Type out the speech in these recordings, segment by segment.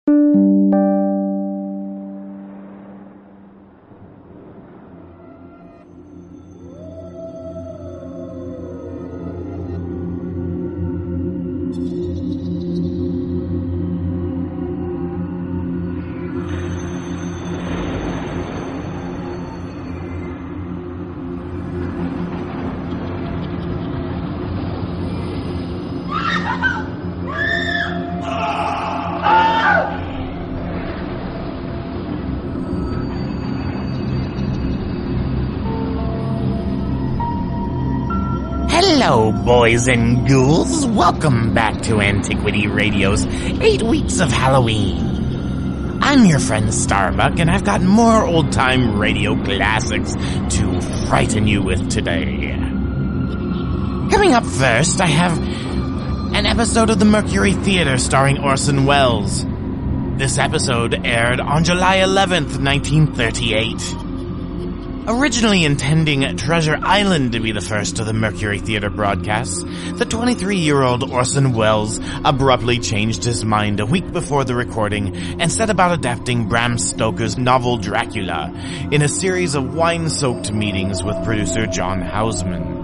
Hello, boys and ghouls. Welcome back to Antiquity Radio's 8 Weeks of Halloween. I'm your friend Starbuck, and I've got more old-time radio classics to frighten you with today. Coming up first, I have an episode of the Mercury Theater starring Orson Welles. This episode aired on July 11th, 1938. Originally intending Treasure Island to be the first of the Mercury Theater broadcasts, the 23-year-old Orson Welles abruptly changed his mind a week before the recording and set about adapting Bram Stoker's novel Dracula in a series of wine-soaked meetings with producer John Houseman.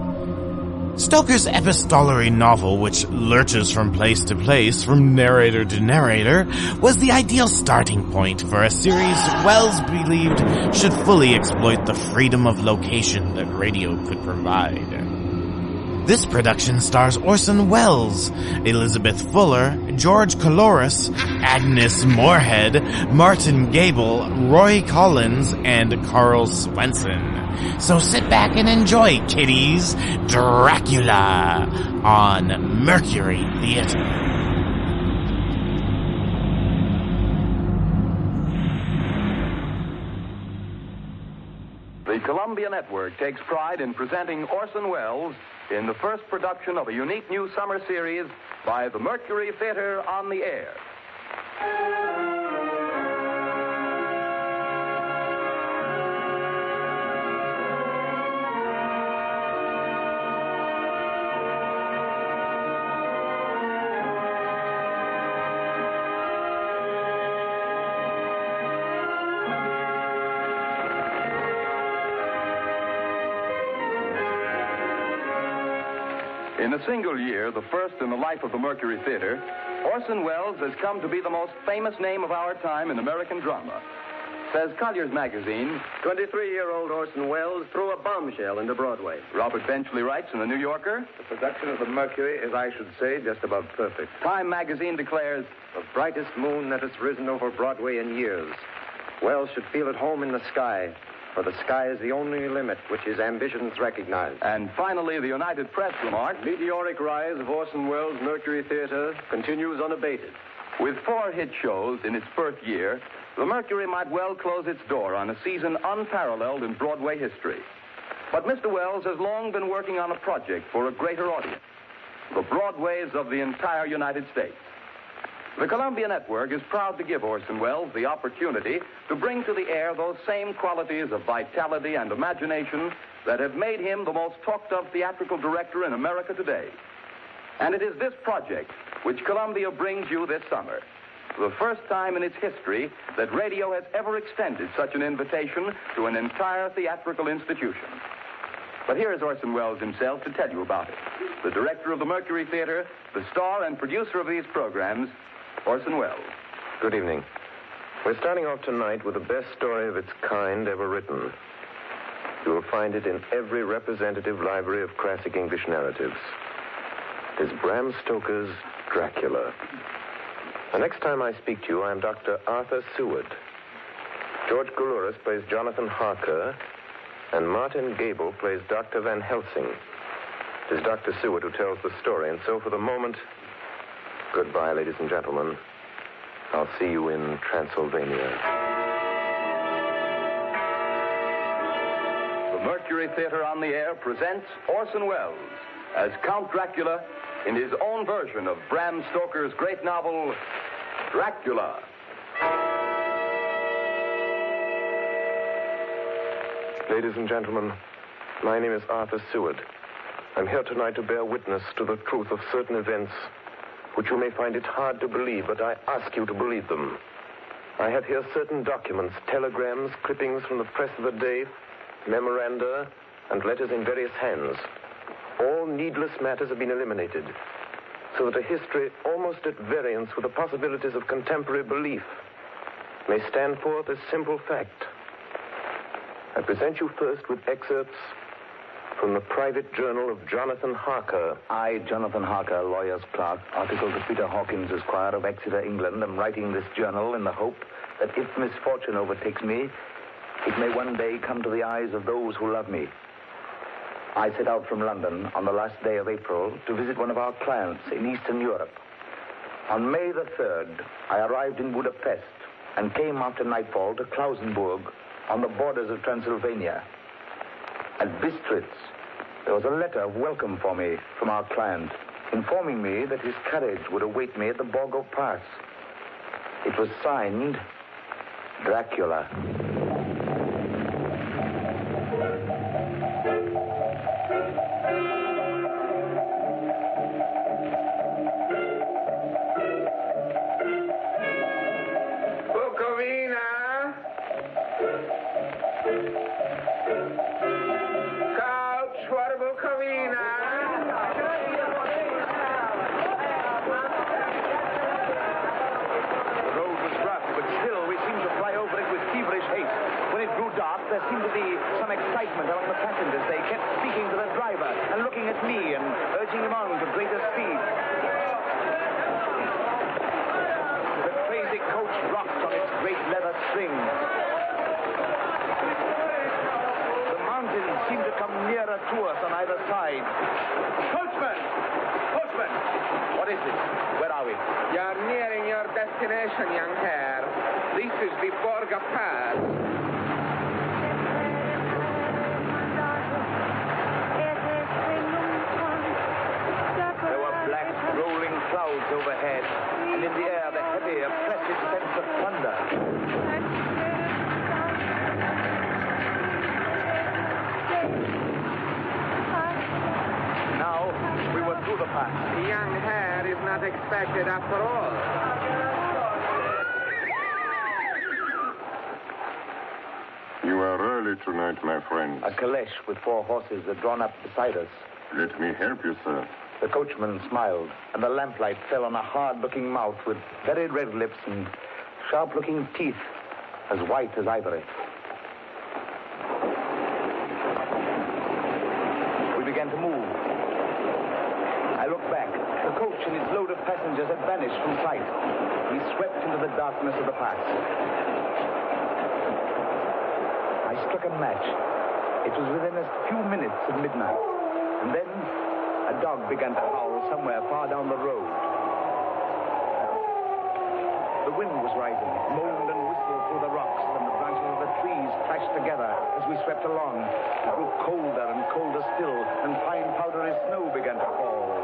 Stoker's epistolary novel, which lurches from place to place, from narrator to narrator, was the ideal starting point for a series Welles believed should fully exploit the freedom of location that radio could provide. This production stars Orson Welles, Elizabeth Fuller, George Coulouris, Agnes Moorehead, Martin Gable, Roy Collins, and Carl Swenson. So sit back and enjoy, kiddies, Dracula on Mercury Theater. The Columbia Network takes pride in presenting Orson Welles in the first production of a unique new summer series by the Mercury Theater on the Air. In a single year, the first in the life of the Mercury Theater, Orson Welles has come to be the most famous name of our time in American drama. Says Collier's Magazine, 23-year-old Orson Welles threw a bombshell into Broadway. Robert Benchley writes in the New Yorker, The production of the Mercury is, I should say, just about perfect. Time Magazine declares, The brightest moon that has risen over Broadway in years. Welles should feel at home in the sky, for the sky is the only limit which his ambitions recognize. And finally, the United Press remarked, Meteoric rise of Orson Welles' Mercury Theater continues unabated. with 4 hit shows in its first year, the Mercury might well close its door on a season unparalleled in Broadway history. But Mr. Welles has long been working on a project for a greater audience, the Broadways of the entire United States. The Columbia Network is proud to give Orson Welles the opportunity to bring to the air those same qualities of vitality and imagination that have made him the most talked-of theatrical director in America today. And it is this project which Columbia brings you this summer, the first time in its history that radio has ever extended such an invitation to an entire theatrical institution. But here is Orson Welles himself to tell you about it. The director of the Mercury Theater, the star and producer of these programs, Orson Welles. Good evening. We're starting off tonight with the best story of its kind ever written. You will find it in every representative library of classic English narratives. It is Bram Stoker's Dracula. The next time I speak to you, I am Dr. Arthur Seward. George Coulouris plays Jonathan Harker, and Martin Gable plays Dr. Van Helsing. It is Dr. Seward who tells the story, and so for the moment, goodbye, ladies and gentlemen. I'll see you in Transylvania. The Mercury Theater on the Air presents Orson Welles as Count Dracula in his own version of Bram Stoker's great novel, Dracula. Ladies and gentlemen, my name is Arthur Seward. I'm here tonight to bear witness to the truth of certain events which you may find it hard to believe, but I ask you to believe them. I have here certain documents, telegrams, clippings from the press of the day, memoranda, and letters in various hands. All needless matters have been eliminated, so that a history almost at variance with the possibilities of contemporary belief may stand forth as simple fact. I present you first with excerpts from the private journal of Jonathan Harker. I, Jonathan Harker, lawyer's clerk, article to Peter Hawkins, Esquire of Exeter, England, am writing this journal in the hope that if misfortune overtakes me, it may one day come to the eyes of those who love me. I set out from London on the last day of April to visit one of our clients in Eastern Europe. On May the 3rd, I arrived in Budapest and came after nightfall to Klausenburg on the borders of Transylvania. At Bistritz, there was a letter of welcome for me from our client, informing me that his carriage would await me at the Borgo Pass. It was signed Dracula. There seemed to be some excitement among the passengers. They kept speaking to the driver and looking at me and urging him on to greater speed. The crazy coach rocked on its great leather strings. The mountains seemed to come nearer to us on either side. Coachman! Coachman! What is this? Where are we? You're nearing your destination, young hare. This is the Borgo Pass. Clouds overhead, and in the air the heavy, oppressive sense of thunder. Now we were through the pass. The young hare is not expected after all. You are early tonight, my friend. A caleche with 4 horses are drawn up beside us. Let me help you, sir. The coachman smiled, and the lamplight fell on a hard-looking mouth with very red lips and sharp-looking teeth as white as ivory. We began to move. I looked back. The coach and its load of passengers had vanished from sight. We swept into the darkness of the pass. I struck a match. It was within a few minutes of midnight. And then a dog began to howl somewhere far down the road. The wind was rising. It moaned and whistled through the rocks, and the branches of the trees clashed together as we swept along. It grew colder and colder still, and fine powdery snow began to fall.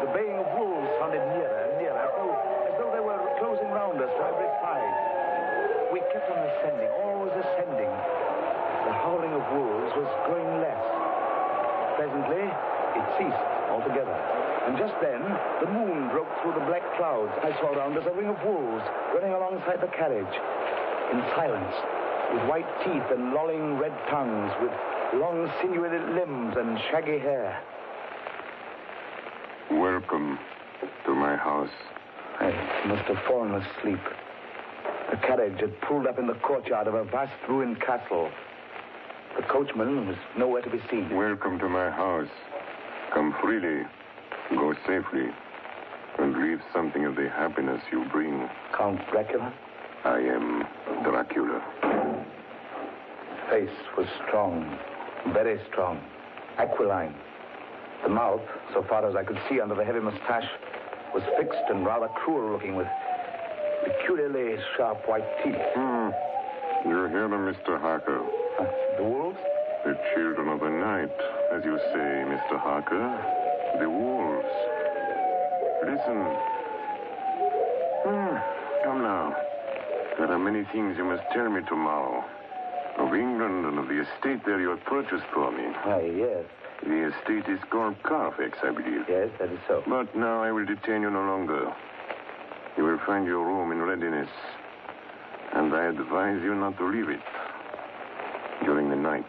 The baying of wolves sounded nearer and nearer, as though they were closing round us from every side. We kept on ascending, always ascending. The howling of wolves was growing less. Presently, it ceased altogether. And just then, the moon broke through the black clouds. I saw around us a ring of wolves running alongside the carriage. In silence, with white teeth and lolling red tongues, with long sinewy limbs and shaggy hair. Welcome to my house. I must have fallen asleep. The carriage had pulled up in the courtyard of a vast ruined castle. The coachman was nowhere to be seen. Welcome to my house. Come freely, go safely, and leave something of the happiness you bring. Count Dracula? I am Dracula. His face was strong, very strong, aquiline. The mouth, so far as I could see under the heavy mustache, was fixed and rather cruel looking, with peculiarly sharp white teeth. You hear them, Mr. Harker. The wolves? The children of the night, as you say, Mr. Harker. The wolves. Listen. Come now. There are many things you must tell me tomorrow. Of England and of the estate there you have purchased for me. Yes. The estate is called Carfax, I believe. Yes, that is so. But now I will detain you no longer. You will find your room in readiness. And I advise you not to leave it during the night.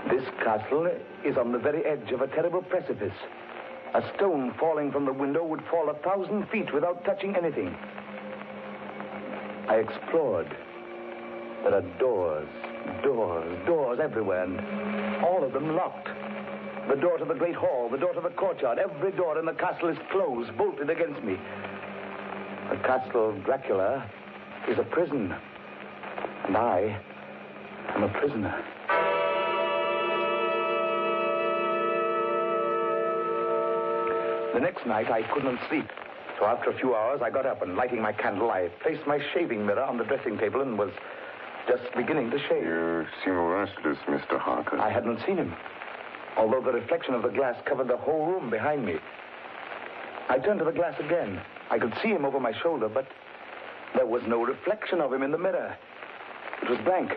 This castle is on the very edge of a terrible precipice. A stone falling from the window would fall 1,000 feet without touching anything. I explored. There are doors everywhere, and all of them locked. The door to the great hall, the door to the courtyard, every door in the castle is closed, bolted against me. The castle of Dracula is a prison, and I am a prisoner. The next night, I couldn't sleep. So after a few hours, I got up and, lighting my candle, I placed my shaving mirror on the dressing table and was just beginning to shave. You seem restless, Mr. Harker. I hadn't seen him, although the reflection of the glass covered the whole room behind me. I turned to the glass again. I could see him over my shoulder, but there was no reflection of him in the mirror. It was blank.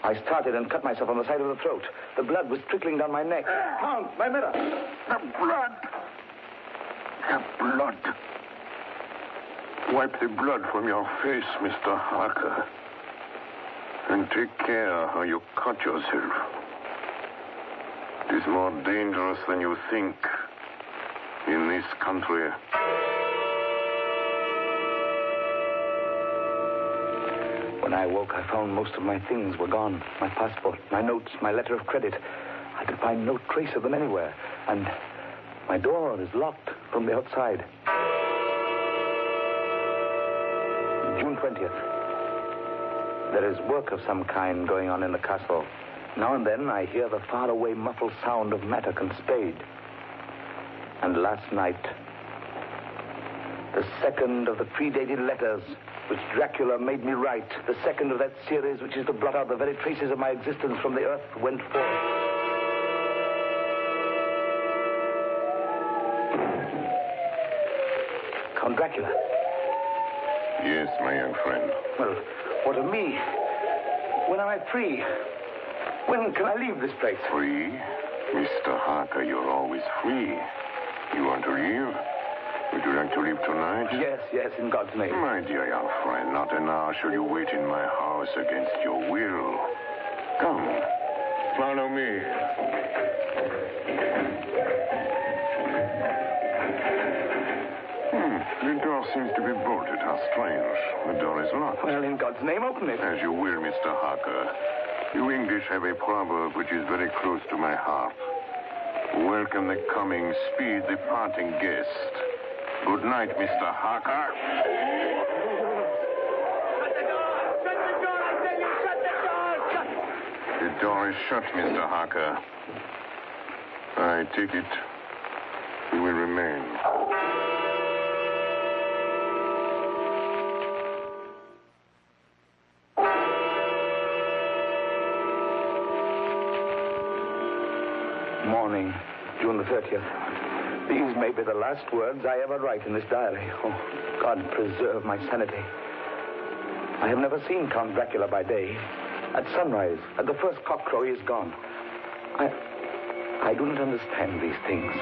I started and cut myself on the side of the throat. The blood was trickling down my neck. Hans, my mirror! The blood! The blood! Wipe the blood from your face, Mr. Harker. And take care how you cut yourself. It is more dangerous than you think in this country. When I woke, I found most of my things were gone. My passport, my notes, my letter of credit. I could find no trace of them anywhere. And my door is locked from the outside. June 20th. There is work of some kind going on in the castle. Now and then I hear the faraway muffled sound of mattock and spade. And last night, the second of the predated letters which Dracula made me write, the second of that series which is to blot out the very traces of my existence from the earth, went forth. Count Dracula. Yes, my young friend. Well, what of me? When am I free? When can I leave this place? Free? Mr. Harker, you're always free. You want to leave? Would you like to leave tonight? Yes, in God's name. My dear young friend, not an hour shall you wait in my house against your will. Come, follow me. The door seems to be bolted. How strange. The door is locked. Well, in God's name, open it. As you will, Mr. Harker. You English have a proverb which is very close to my heart. Welcome the coming, speed the parting guest. Good night, Mr. Harker. Shut the door! Shut the door! I tell you, shut the door! Shut! The door is shut, Mr. Harker. I take it you will remain. Morning, June the 30th. These may be the last words I ever write in this diary. Oh, God preserve my sanity. I have never seen Count Dracula by day. At sunrise, at the first cockcrow, he is gone. I do not understand these things.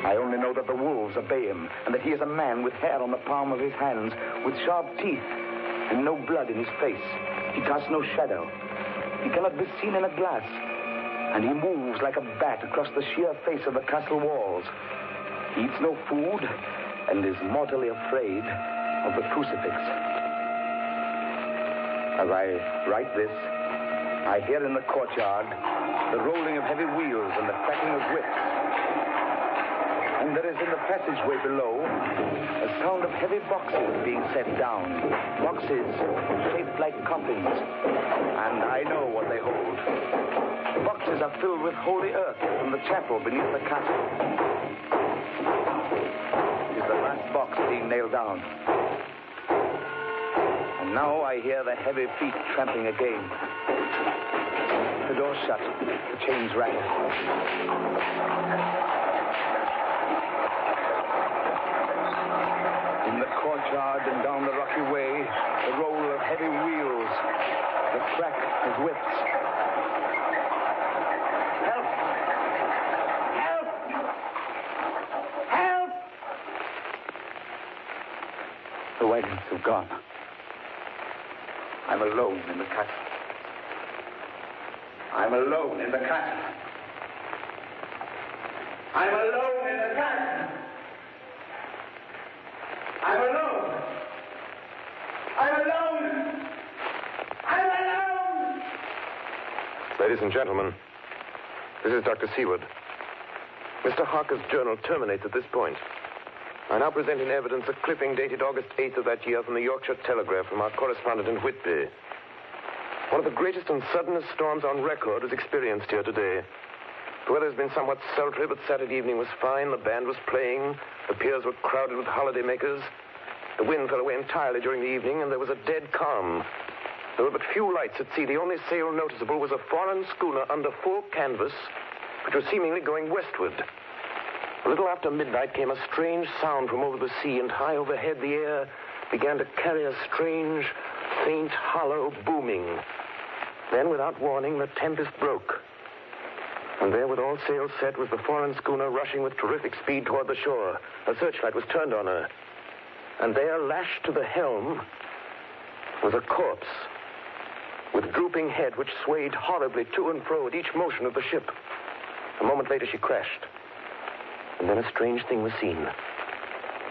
I only know that the wolves obey him, and that he is a man with hair on the palm of his hands, with sharp teeth, and no blood in his face. He casts no shadow. He cannot be seen in a glass. And he moves like a bat across the sheer face of the castle walls. He eats no food and is mortally afraid of the crucifix. As I write this, I hear in the courtyard the rolling of heavy wheels and the cracking of whips. And there is in the passageway below a sound of heavy boxes being set down. Boxes shaped like coffins. And I know what they hold. The boxes are filled with holy earth from the chapel beneath the castle. It is the last box being nailed down. And now I hear the heavy feet tramping again. The door's shut. The chains rattle. In the the courtyard and down the rocky way, the roll of heavy wheels, the crack of whips. Help! Help! Help! The wagons have gone. I'm alone in the castle. I'm alone in the castle. I'm alone in the castle. I'm alone. I'm alone. I'm alone. Ladies and gentlemen, this is Dr. Seward. Mr. Harker's journal terminates at this point. I now present in evidence a clipping dated August 8th of that year from the Yorkshire Telegraph from our correspondent in Whitby. One of the greatest and suddenest storms on record was experienced here today. The weather has been somewhat sultry, but Saturday evening was fine. The band was playing. The piers were crowded with holidaymakers. The wind fell away entirely during the evening, and there was a dead calm. There were but few lights at sea. The only sail noticeable was a foreign schooner under full canvas, which was seemingly going westward. A little after midnight came a strange sound from over the sea, and high overhead the air began to carry a strange, faint, hollow booming. Then, without warning, the tempest broke. And there, with all sails set, was the foreign schooner rushing with terrific speed toward the shore. A searchlight was turned on her. And there, lashed to the helm, was a corpse with drooping head which swayed horribly to and fro at each motion of the ship. A moment later, she crashed. And then a strange thing was seen.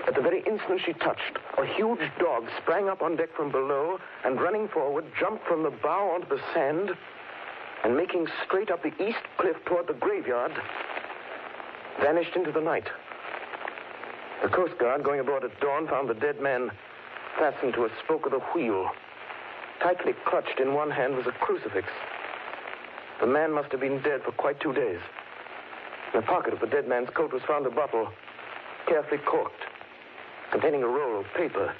At the very instant she touched, a huge dog sprang up on deck from below and, running forward, jumped from the bow onto the sand and, making straight up the east cliff toward the graveyard, vanished into the night. The Coast Guard, going aboard at dawn, found the dead man fastened to a spoke of the wheel. Tightly clutched in one hand was a crucifix. The man must have been dead for quite 2 days. In the pocket of the dead man's coat was found a bottle, carefully corked, containing a roll of paper.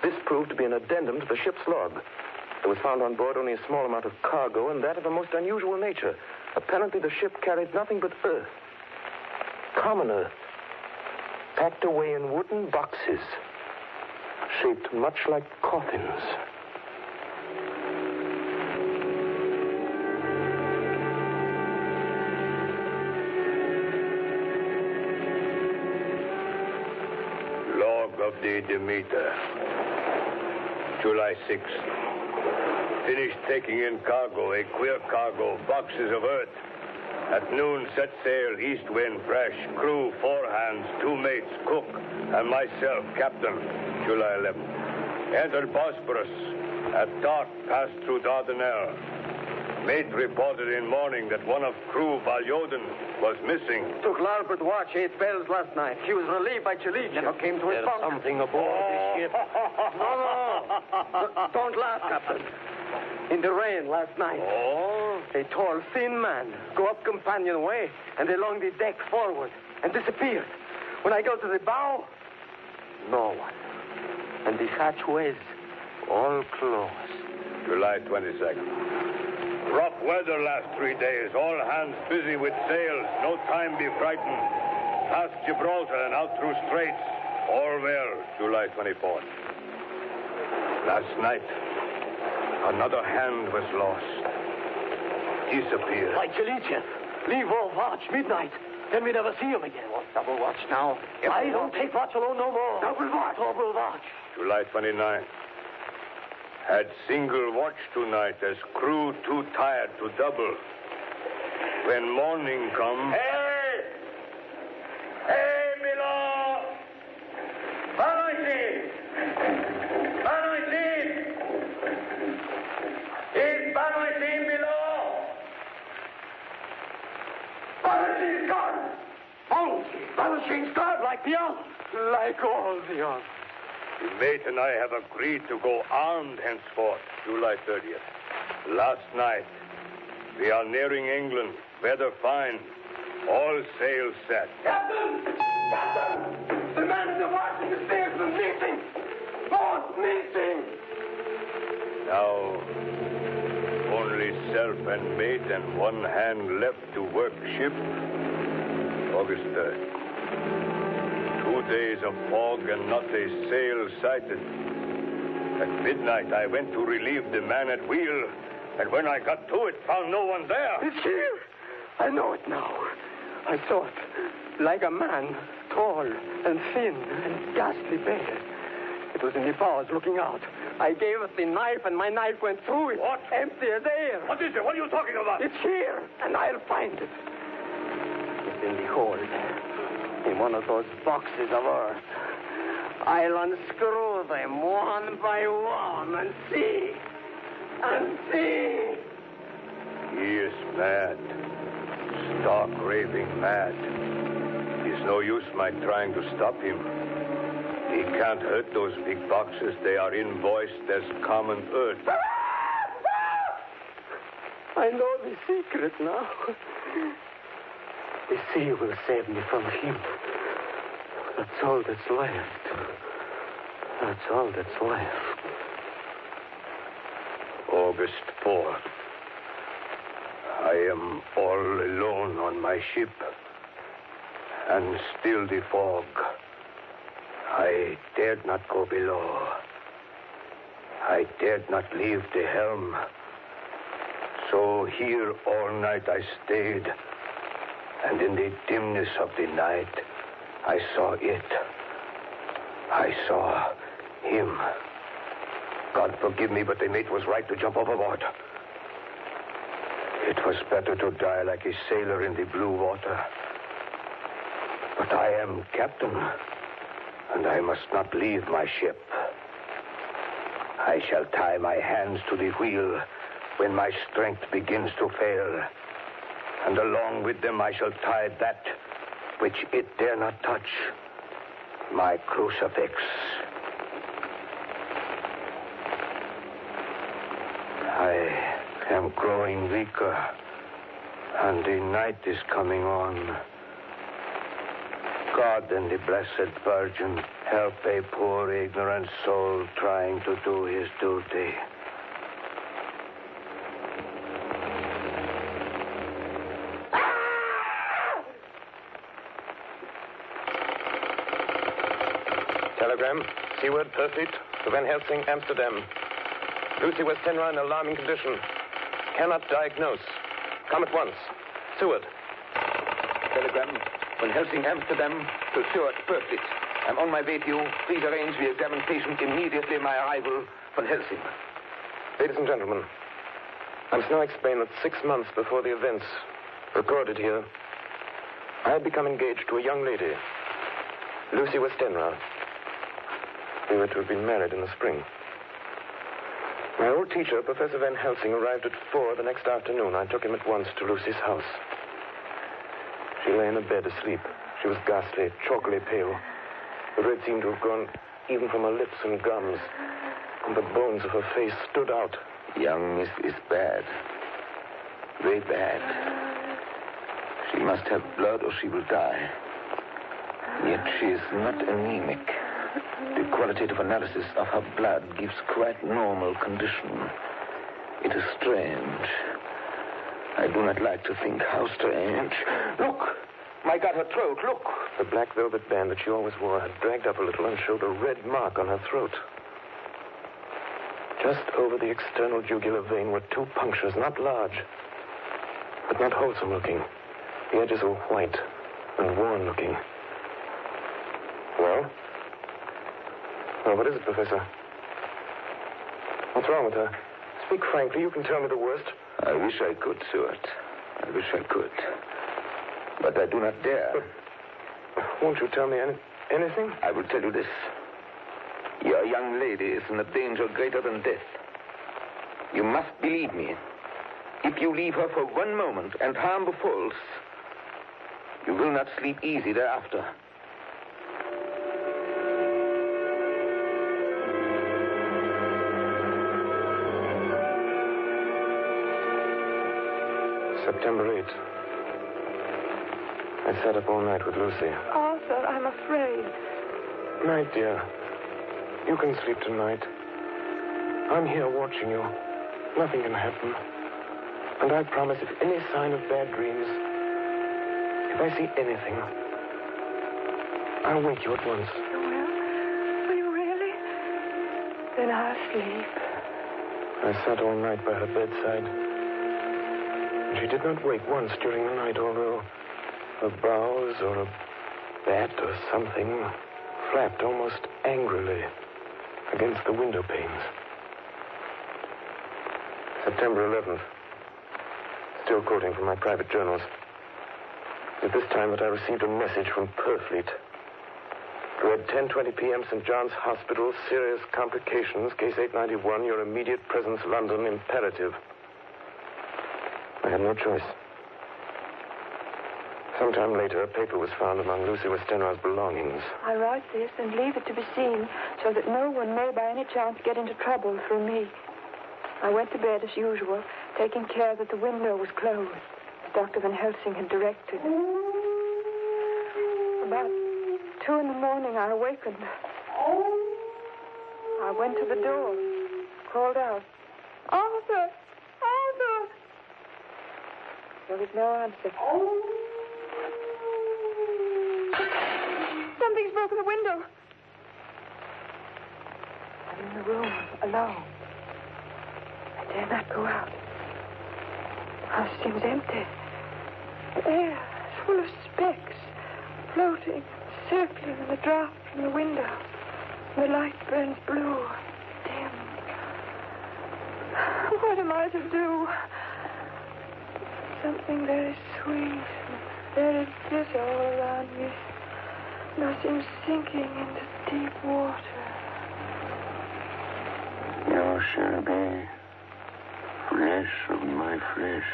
This proved to be an addendum to the ship's log. There was found on board only a small amount of cargo, and that of a most unusual nature. Apparently the ship carried nothing but earth, common earth, packed away in wooden boxes, shaped much like coffins. Of the Demeter, July 6th. Finished taking in cargo, a queer cargo, boxes of earth. At noon, set sail, east wind, fresh. Crew, 4 hands, 2 mates, cook, and myself, captain, July 11th. Entered Bosporus. At dark, passed through Dardanelles. Mate reported in morning that one of crew, Valjoden, was missing. Took larboard watch 8 bells last night. She was relieved by Chilic. Never came to his bunk. There's something aboard this ship. No. Don't laugh, Captain. In the rain last night. Oh? A tall, thin man go up companionway and along the deck forward and disappeared. When I go to the bow, no one. And the hatchways all closed. July 22nd. Rough weather last 3 days. All hands busy with sails. No time be frightened. Past Gibraltar and out through straits. All well. July 24th. Last night, another hand was lost. Disappeared. By Chilic. Leave all watch midnight. Then we never see him again. What, double watch now? I don't take watch alone no more. Double watch. Double watch. July 29th. Had single watch tonight as crew too tired to double. When morning come... Hey! Hey, below! Banoiti! Is Banoiti below? Banoiti's gone! Banoiti's gone like the others. Like all the others. The mate and I have agreed to go armed henceforth, July 30th. Last night, we are nearing England. Weather fine. All sails set. Captain! Captain! The man in the watch in the stairs was missing! Both missing! Now, only self and mate and 1 hand left to work ship. August 3rd. 2 days of fog and not a sail sighted. At midnight, I went to relieve the man at wheel, and when I got to it, found no one there. It's here. I know it now. I saw it. Like a man, tall and thin and ghastly pale. It was in the bows looking out. I gave it the knife, and my knife went through it. What? Empty as air. What is it? What are you talking about? It's here, and I'll find it. It's in the hold. In one of those boxes of earth. I'll unscrew them one by one and see. And see. He is mad. Stark raving mad. It's no use my trying to stop him. He can't hurt those big boxes. They are invoiced as common earth. I know the secret now. The sea will save me from him. That's all that's left. That's all that's left. August 4th. I am all alone on my ship. And still the fog. I dared not go below. I dared not leave the helm. So here all night I stayed. And in the dimness of the night, I saw it. I saw him. God forgive me, but the mate was right to jump overboard. It was better to die like a sailor in the blue water. But I am captain, and I must not leave my ship. I shall tie my hands to the wheel when my strength begins to fail. And along with them I shall tie that which it dare not touch, my crucifix. I am growing weaker, and the night is coming on. God and the Blessed Virgin help a poor ignorant soul trying to do his duty. Telegram, Seaward, Perfect, to Van Helsing, Amsterdam. Lucy Westenra in alarming condition. Cannot diagnose. Come at once. Seward. Telegram, Van Helsing, Amsterdam, to Stewart, Perfect. I'm on my way to you. Please arrange the examination immediately my arrival, Van Helsing. Ladies and gentlemen, I must now explain that 6 months before the events recorded here, I had become engaged to a young lady, Lucy Westenra. We were to have been married in the spring. My old teacher, Professor Van Helsing, arrived at 4 the next afternoon. I took him at once to Lucy's house. She lay in a bed asleep. She was ghastly, chalkily pale. The red seemed to have gone even from her lips and gums, and the bones of her face stood out. Young Miss is bad. Very bad. She must have blood or she will die. Yet she is not anemic. The qualitative analysis of her blood gives quite normal condition. It is strange. I do not like to think how strange. Look! My God, her throat, look! The black velvet band that she always wore had dragged up a little and showed a red mark on her throat. Just over the external jugular vein were 2 punctures, not large, but not wholesome looking. The edges were white and worn looking. Well? Well, what is it, Professor? What's wrong with her? Speak frankly. You can tell me the worst. I wish I could, Stewart. I wish I could. But I do not dare. But won't you tell me anything? I will tell you this. Your young lady is in a danger greater than death. You must believe me. If you leave her for 1 moment and harm befalls, you will not sleep easy thereafter. September 8th. I sat up all night with Lucy. Arthur, I'm afraid. Night, dear. You can sleep tonight. I'm here watching you. Nothing can happen. And I promise if any sign of bad dreams, if I see anything, I'll wake you at once. You will? Will you really? Then I'll sleep. I sat all night by her bedside. She did not wake once during the night, although her brows or a bat or something flapped almost angrily against the window panes. September 11th. Still quoting from my private journals. At this time that I received a message from Purfleet. Read 10:20 p.m. St. John's Hospital, serious complications, case 891, your immediate presence, London, imperative. I had no choice. Sometime later, a paper was found among Lucy Westenra's belongings. I write this and leave it to be seen so that no one may by any chance get into trouble through me. I went to bed as usual, taking care that the window was closed, as Dr. Van Helsing had directed. About 2 a.m, I awakened. I went to the door, called out, "Arthur! Arthur!" There was no answer. Something's broken the window. I'm in the room, alone. I dare not go out. The house seems empty. The air is full of specks, floating, circling in the draught from the window. The light burns blue, dim. What am I to do? Something very sweet and very bitter all around me. Nothing sinking into deep water. You shall be flesh of my flesh,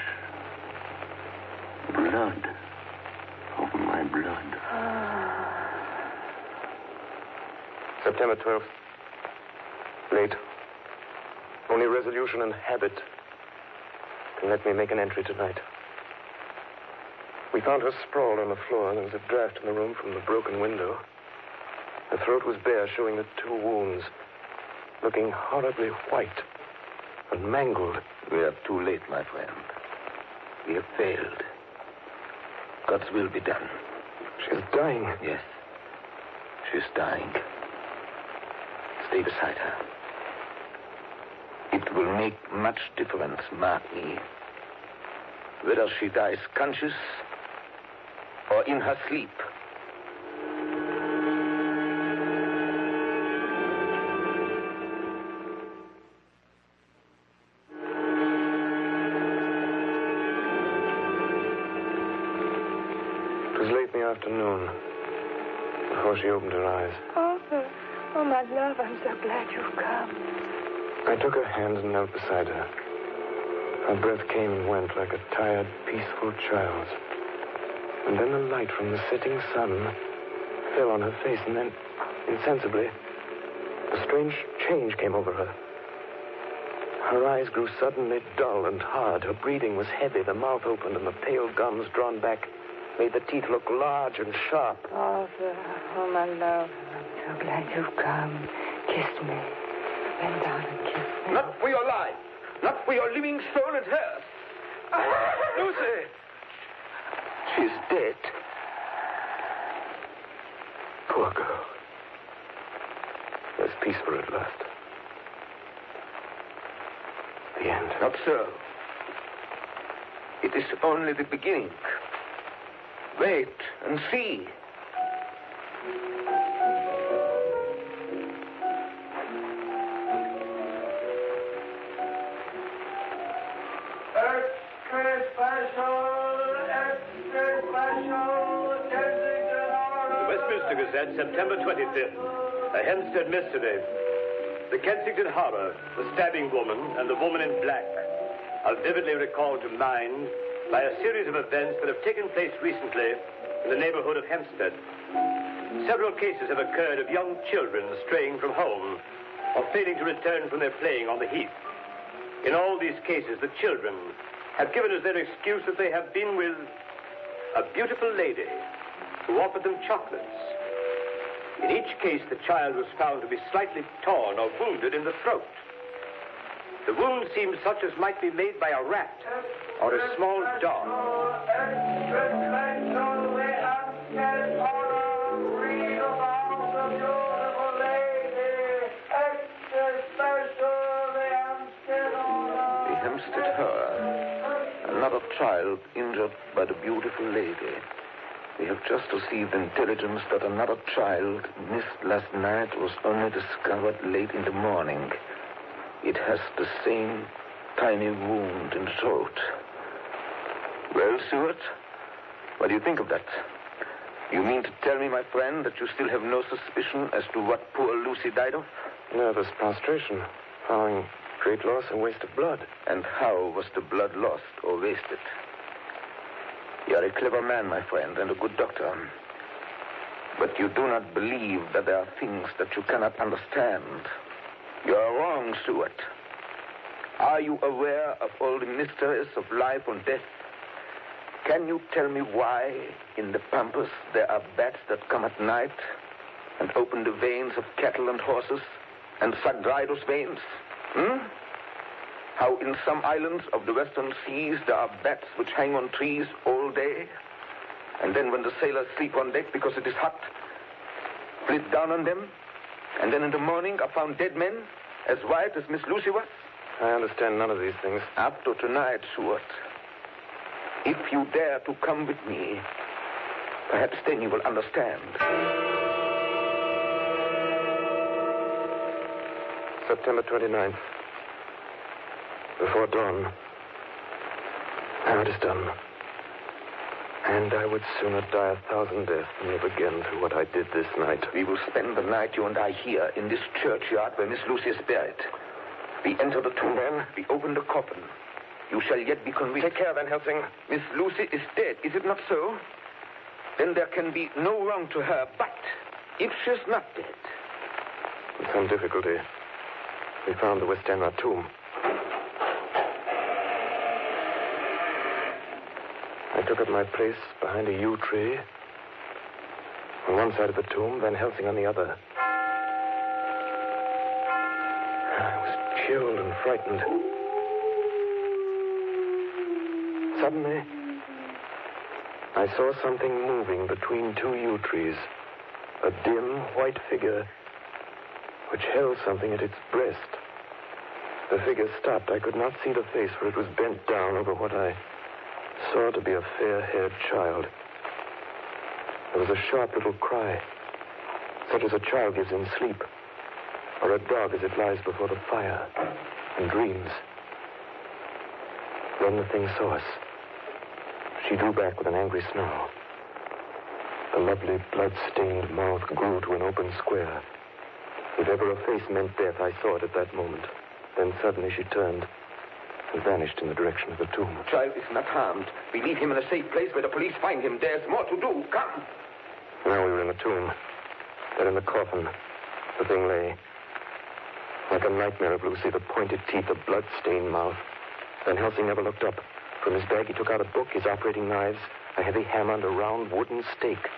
blood of my blood. September 12th. Late. Only resolution and habit can let me make an entry tonight. We found her sprawled on the floor, and there was a draft in the room from the broken window. Her throat was bare, showing the 2 wounds, looking horribly white and mangled. We are too late, my friend. We have failed. God's will be done. She's dying. Yes. She's dying. Stay beside her. It will make much difference, mark me, whether she dies conscious or in her sleep. It was late in the afternoon before she opened her eyes. Arthur, oh, my love, I'm so glad you've come. I took her hand and knelt beside her. Her breath came and went like a tired, peaceful child's. And then the light from the setting sun fell on her face, and then, insensibly, a strange change came over her. Her eyes grew suddenly dull and hard. Her breathing was heavy. The mouth opened, and the pale gums drawn back made the teeth look large and sharp. Arthur, oh, my love, I'm so glad you've come. Kiss me. Bend down and kiss me. Not for your life. Not for your living soul and hers. Lucy! She's dead. Poor girl. There's peace for her at last. The end. Not so. It is only the beginning. Wait and see. Gazette, September 25th. A Hempstead mystery. The Kensington horror, the stabbing woman, and the woman in black are vividly recalled to mind by a series of events that have taken place recently in the neighborhood of Hempstead. Several cases have occurred of young children straying from home or failing to return from their playing on the heath. In all these cases, the children have given as their excuse that they have been with a beautiful lady who offered them chocolates. In each case, the child was found to be slightly torn or wounded in the throat. The wound seemed such as might be made by a rat or a small dog. another child injured by the beautiful lady. We have just received intelligence that another child missed last night was only discovered late in the morning. It has the same tiny wound in the throat. Well, Stuart, what do you think of that? You mean to tell me, my friend, that you still have no suspicion as to what poor Lucy died of? Nervous prostration, following great loss and waste of blood. And how was the blood lost or wasted? You are a clever man, my friend, and a good doctor. But you do not believe that there are things that you cannot understand. You are wrong, Stuart. Are you aware of all the mysteries of life and death? Can you tell me why in the pampas there are bats that come at night and open the veins of cattle and horses and suck dry those veins? How in some islands of the western seas there are bats which hang on trees all day, and then when the sailors sleep on deck because it is hot, flit down on them, and then in the morning are found dead men as white as Miss Lucy was? I understand none of these things. After tonight, Stuart, if you dare to come with me, perhaps then you will understand. September 29th. Before dawn. Now it is done. And I would sooner die 1,000 deaths than live again through what I did this night. We will spend the night, you and I, here in this churchyard where Miss Lucy is buried. We enter the tomb, then we open the coffin. You shall yet be convinced. Take care, Van Helsing. Miss Lucy is dead, is it not so? Then there can be no wrong to her. But if she's not dead... With some difficulty, we found the Westenra tomb. I took up my place behind a yew tree. On one side of the tomb, Van Helsing on the other. I was chilled and frightened. Suddenly, I saw something moving between two yew trees. A dim, white figure which held something at its breast. The figure stopped. I could not see the face, for it was bent down over what I saw to be a fair-haired child. There was a sharp little cry, such as a child gives in sleep, or a dog as it lies before the fire and dreams. Then the thing saw us. She drew back with an angry snarl. The lovely blood-stained mouth grew to an open square. If ever a face meant death, I saw it at that moment. Then suddenly she turned and vanished in the direction of the tomb. The child is not harmed. We leave him in a safe place where the police find him. There's more to do. Come. Now we were in the tomb. Then in the coffin, the thing lay. Like a nightmare of Lucy, the pointed teeth, the blood-stained mouth. Van Helsing never looked up. From his bag, he took out a book, his operating knives, a heavy hammer, and a round wooden stake,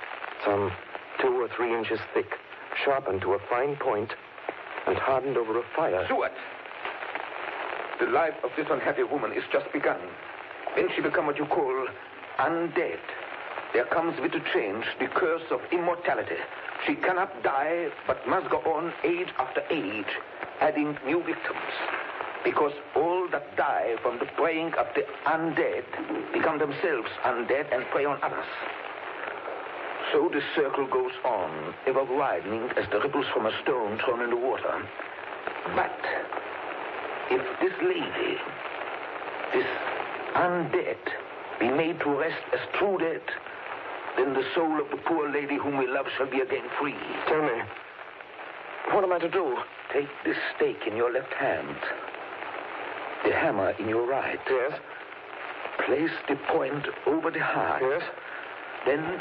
some 2 or 3 inches thick, sharpened to a fine point, and hardened over a fire. Stuart! The life of this unhappy woman is just begun. When she become what you call undead, there comes with the change the curse of immortality. She cannot die, but must go on age after age, adding new victims. Because all that die from the preying of the undead become themselves undead and prey on others. So the circle goes on, ever widening as the ripples from a stone thrown in the water. But if this lady, this undead, be made to rest as true dead, then the soul of the poor lady whom we love shall be again free. Tell me, what am I to do? Take this stake in your left hand, the hammer in your right. Yes. Place the point over the heart. Yes. Then,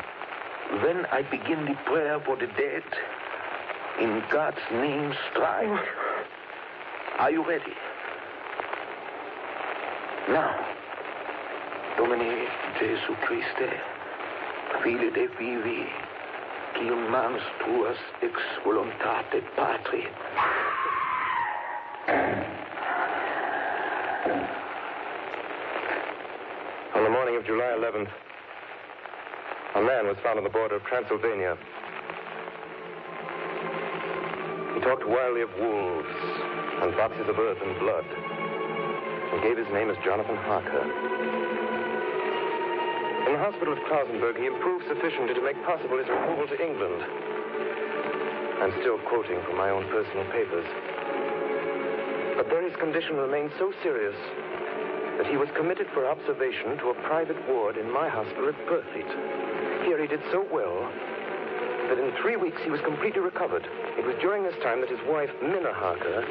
when I begin the prayer for the dead, in God's name strike. Are you ready? Now, Domine Jesu Christe, Fili de vivi, quum manus tuas ex voluntate Patri. On the morning of July 11th, a man was found on the border of Transylvania. He talked wildly of wolves and boxes of earth and blood, and gave his name as Jonathan Harker. In the hospital at Klausenburg, he improved sufficiently to make possible his removal to England. I'm still quoting from my own personal papers. But there his condition remained so serious that he was committed for observation to a private ward in my hospital at Purfleet. Here he did so well that in 3 weeks he was completely recovered. It was during this time that his wife, Minna Harker,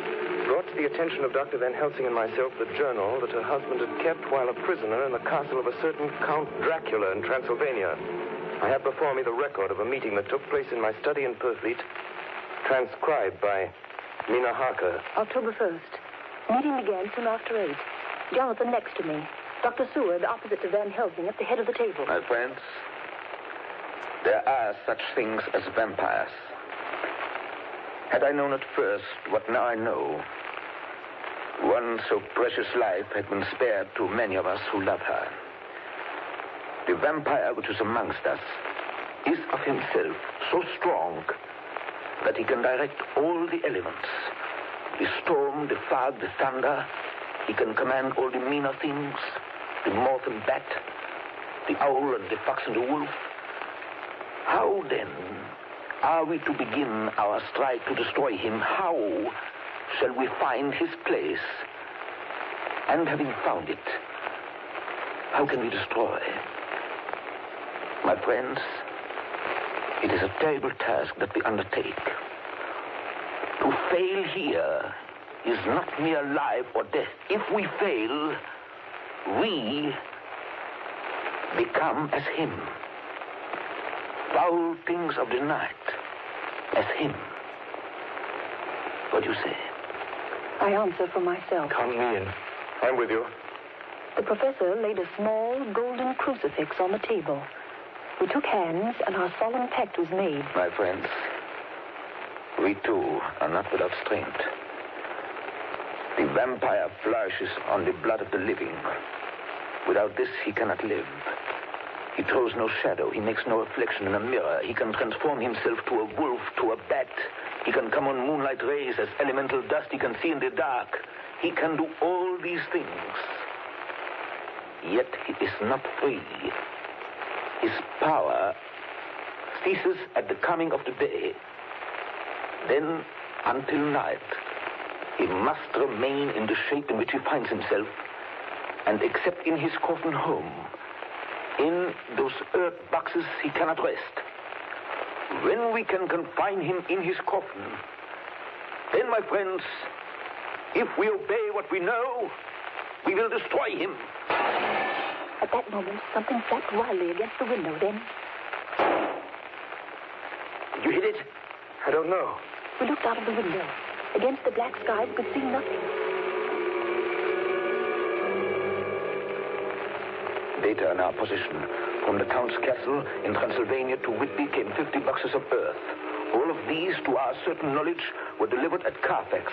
brought to the attention of Dr. Van Helsing and myself the journal that her husband had kept while a prisoner in the castle of a certain Count Dracula in Transylvania. I have before me the record of a meeting that took place in my study in Purfleet, transcribed by Minna Harker. October 1st. Meeting began soon after 8. Jonathan next to me. Dr. Seward opposite to Van Helsing at the head of the table. My friends, there are such things as vampires. Had I known at first what now I know, one so precious life had been spared to many of us who love her. The vampire which is amongst us is of himself so strong that he can direct all the elements. The storm, the fog, the thunder. He can command all the meaner things, the moth and bat, the owl and the fox and the wolf. How, then, are we to begin our strike to destroy him? How shall we find his place? And having found it, how can we destroy? My friends, it is a terrible task that we undertake. To fail here is not mere life or death. If we fail, we become as him. Foul things of the night, as him. What do you say? I answer for myself. Count me in. I'm with you. The professor laid a small golden crucifix on the table. We took hands, and our solemn pact was made. My friends, we too are not without strength. The vampire flourishes on the blood of the living. Without this, he cannot live. He throws no shadow. He makes no reflection in a mirror. He can transform himself to a wolf, to a bat. He can come on moonlight rays as elemental dust. He can see in the dark. He can do all these things. Yet he is not free. His power ceases at the coming of the day. Then, until night, he must remain in the shape in which he finds himself, and except in his coffin home, in those earth boxes, he cannot rest. When we can confine him in his coffin, then, my friends, if we obey what we know, we will destroy him. At that moment, something flapped wildly against the window. Then Did you hit it? I don't know. we looked out of the window. Against the black sky, we could see nothing. Data in our possession. From the Count's castle in Transylvania to Whitby came 50 boxes of earth. All of these, to our certain knowledge, were delivered at Carfax.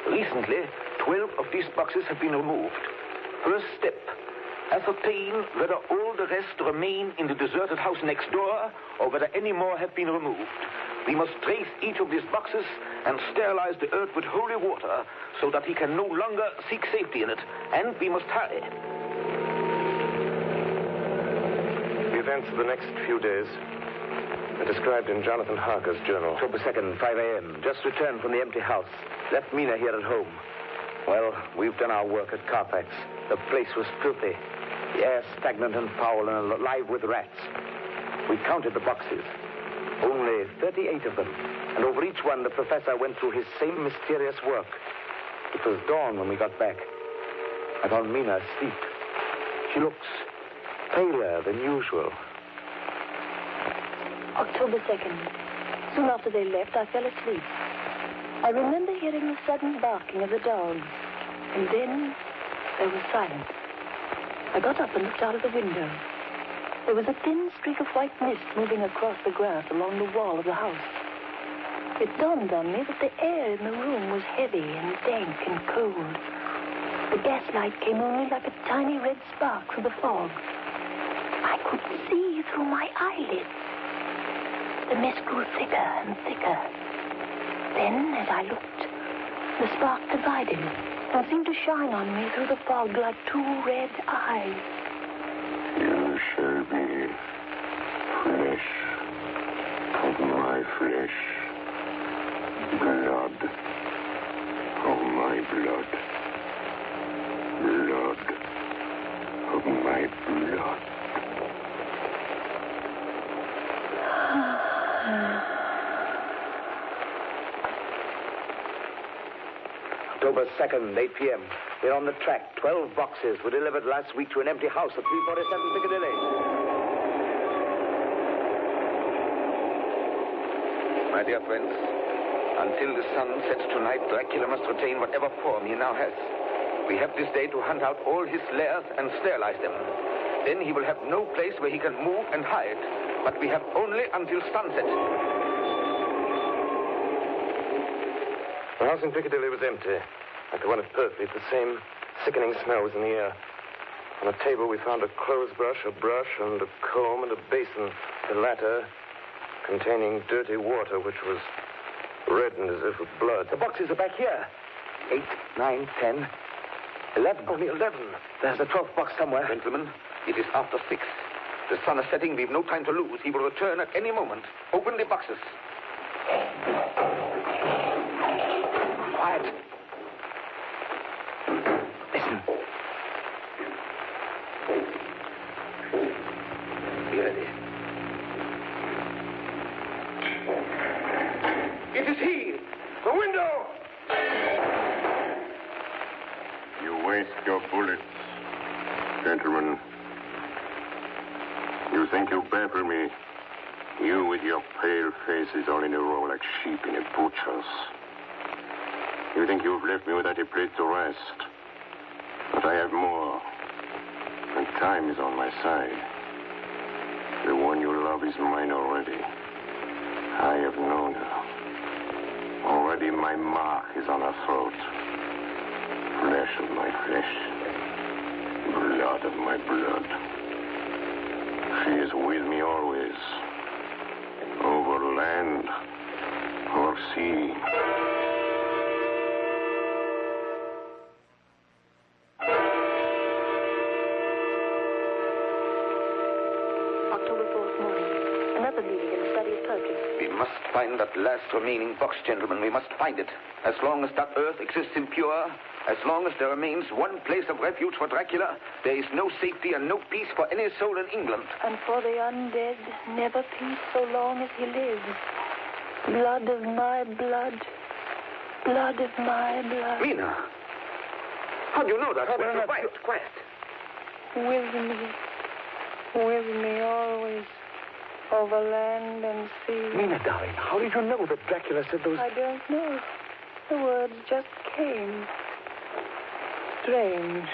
Recently, 12 of these boxes have been removed. First step, ascertain whether all the rest remain in the deserted house next door or whether any more have been removed. We must trace each of these boxes and sterilize the earth with holy water so that he can no longer seek safety in it. And we must hurry. The events of the next few days are described in Jonathan Harker's journal. October 2nd, 5 a.m. Just returned from the empty house. Left Mina here at home. Well, we've done our work at Carfax. The place was filthy. The air stagnant and foul and alive with rats. We counted the boxes. Only 38 of them. And over each one, the professor went through his same mysterious work. It was dawn when we got back. I found Mina asleep. She looks paler than usual. October 2nd. Soon after they left, I fell asleep. I remember hearing the sudden barking of the dogs. And then there was silence. I got up and looked out of the window. There was a thin streak of white mist moving across the grass along the wall of the house. It dawned on me that the air in the room was heavy and dank and cold. The gaslight came only like a tiny red spark through the fog. I could see through my eyelids. The mist grew thicker and thicker. Then, as I looked, the spark divided and seemed to shine on me through the fog like two red eyes. You shall be October 2nd, 8 p.m. They're on the track. 12 boxes were delivered last week to an empty house at 347 Piccadilly. My dear friends, until the sun sets tonight, Dracula must retain whatever form he now has. We have this day to hunt out all his lairs and sterilize them. Then he will have no place where he can move and hide. But we have only until sunset. The house in Piccadilly was empty, like the one at Purfleet. The same sickening smell was in the air. On a table, we found a clothes brush, a brush, and a comb, and a basin. The latter containing dirty water, which was reddened as if with blood. The boxes are back here. 8, 9, 10, 11. Only 11. There's a 12th box somewhere. Gentlemen, it is after 6. The sun is setting. We've no time to lose. He will return at any moment. Open the boxes. Quiet. Listen. Be ready. It is he! The window! You waste your bullets, gentlemen. You think you baffle me? You with your pale faces all in a row like sheep in a butcher's. You think you've left me without a place to rest. But I have more. And time is on my side. The one you love is mine already. I have known her. Already my mark is on her throat. Flesh of my flesh. Blood of my blood. She is with me always. Over land or sea. October 4th morning. Another meeting in the study of poetry. We must find that last remaining box, gentlemen. We must find it. As long as that earth exists impure, as long as there remains one place of refuge for Dracula, there is no safety and no peace for any soul in England. And for the undead, never peace so long as he lives. Blood of my blood. Blood of my blood. Mina, how do you know that? Quiet. With me always, over land and sea. Mina, darling, how did you know that Dracula said those... I don't know. The words just came. Strange.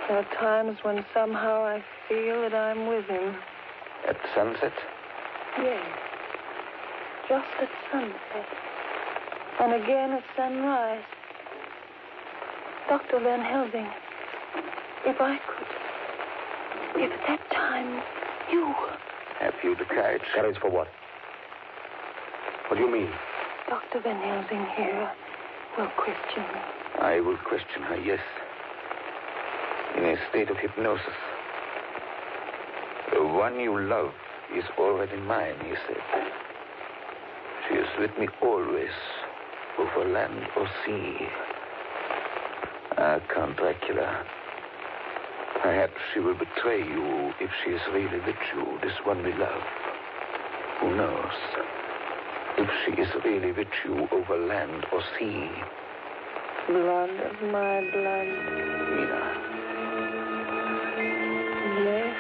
There are times when somehow I feel that I'm with him. At sunset? Yes. Just at sunset. And again at sunrise. Dr. Van Helsing, if I could... If at that time you... Have you the courage? Courage for what? What do you mean? Dr. Van Helsing here will question me. I will question her, yes. In a state of hypnosis. The one you love is already mine, he said. She is with me always, over land or sea. Ah, Count Dracula. Perhaps she will betray you if she is really with you, this one we love. Who knows? If she is really with you over land or sea. Blood of my blood. Mina. Yes.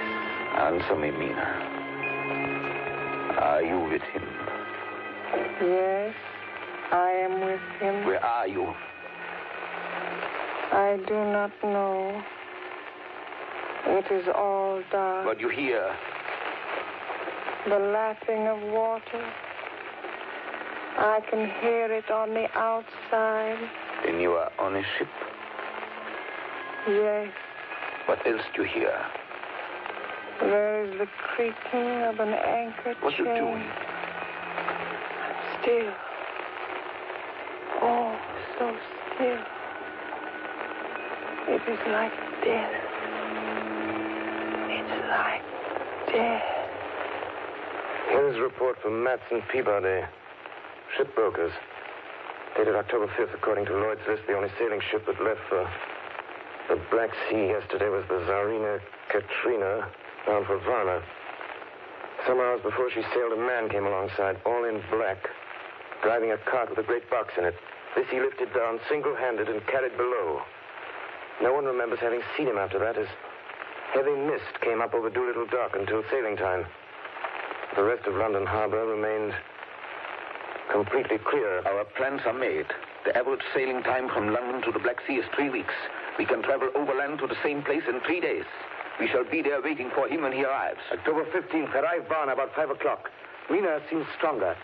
Answer me, Mina. Are you with him? Yes, I am with him. Where are you? I do not know. It is all dark. What you hear? The lapping of water. I can hear it on the outside. Then you are on a ship. Yes. What else do you hear? There is the creaking of an anchor chain. What are you doing? Still. Oh, so still. It is like death. It's like death. Here's a report from Matson Peabody, shipbrokers. Dated October 5th, according to Lloyd's list, the only sailing ship that left for the Black Sea yesterday was the Tsarina Katrina, bound for Varna. Some hours before she sailed, a man came alongside, all in black, driving a cart with a great box in it. This he lifted down single-handed and carried below. No one remembers having seen him after that, as heavy mist came up over Doolittle Dock until sailing time. The rest of London Harbor remained completely clear. Our plans are made. The average sailing time from London to the Black Sea is 3 weeks. We can travel overland to the same place in 3 days. We shall be there waiting for him when he arrives. October 15th, arrive Barn about 5 o'clock. Mina seems stronger.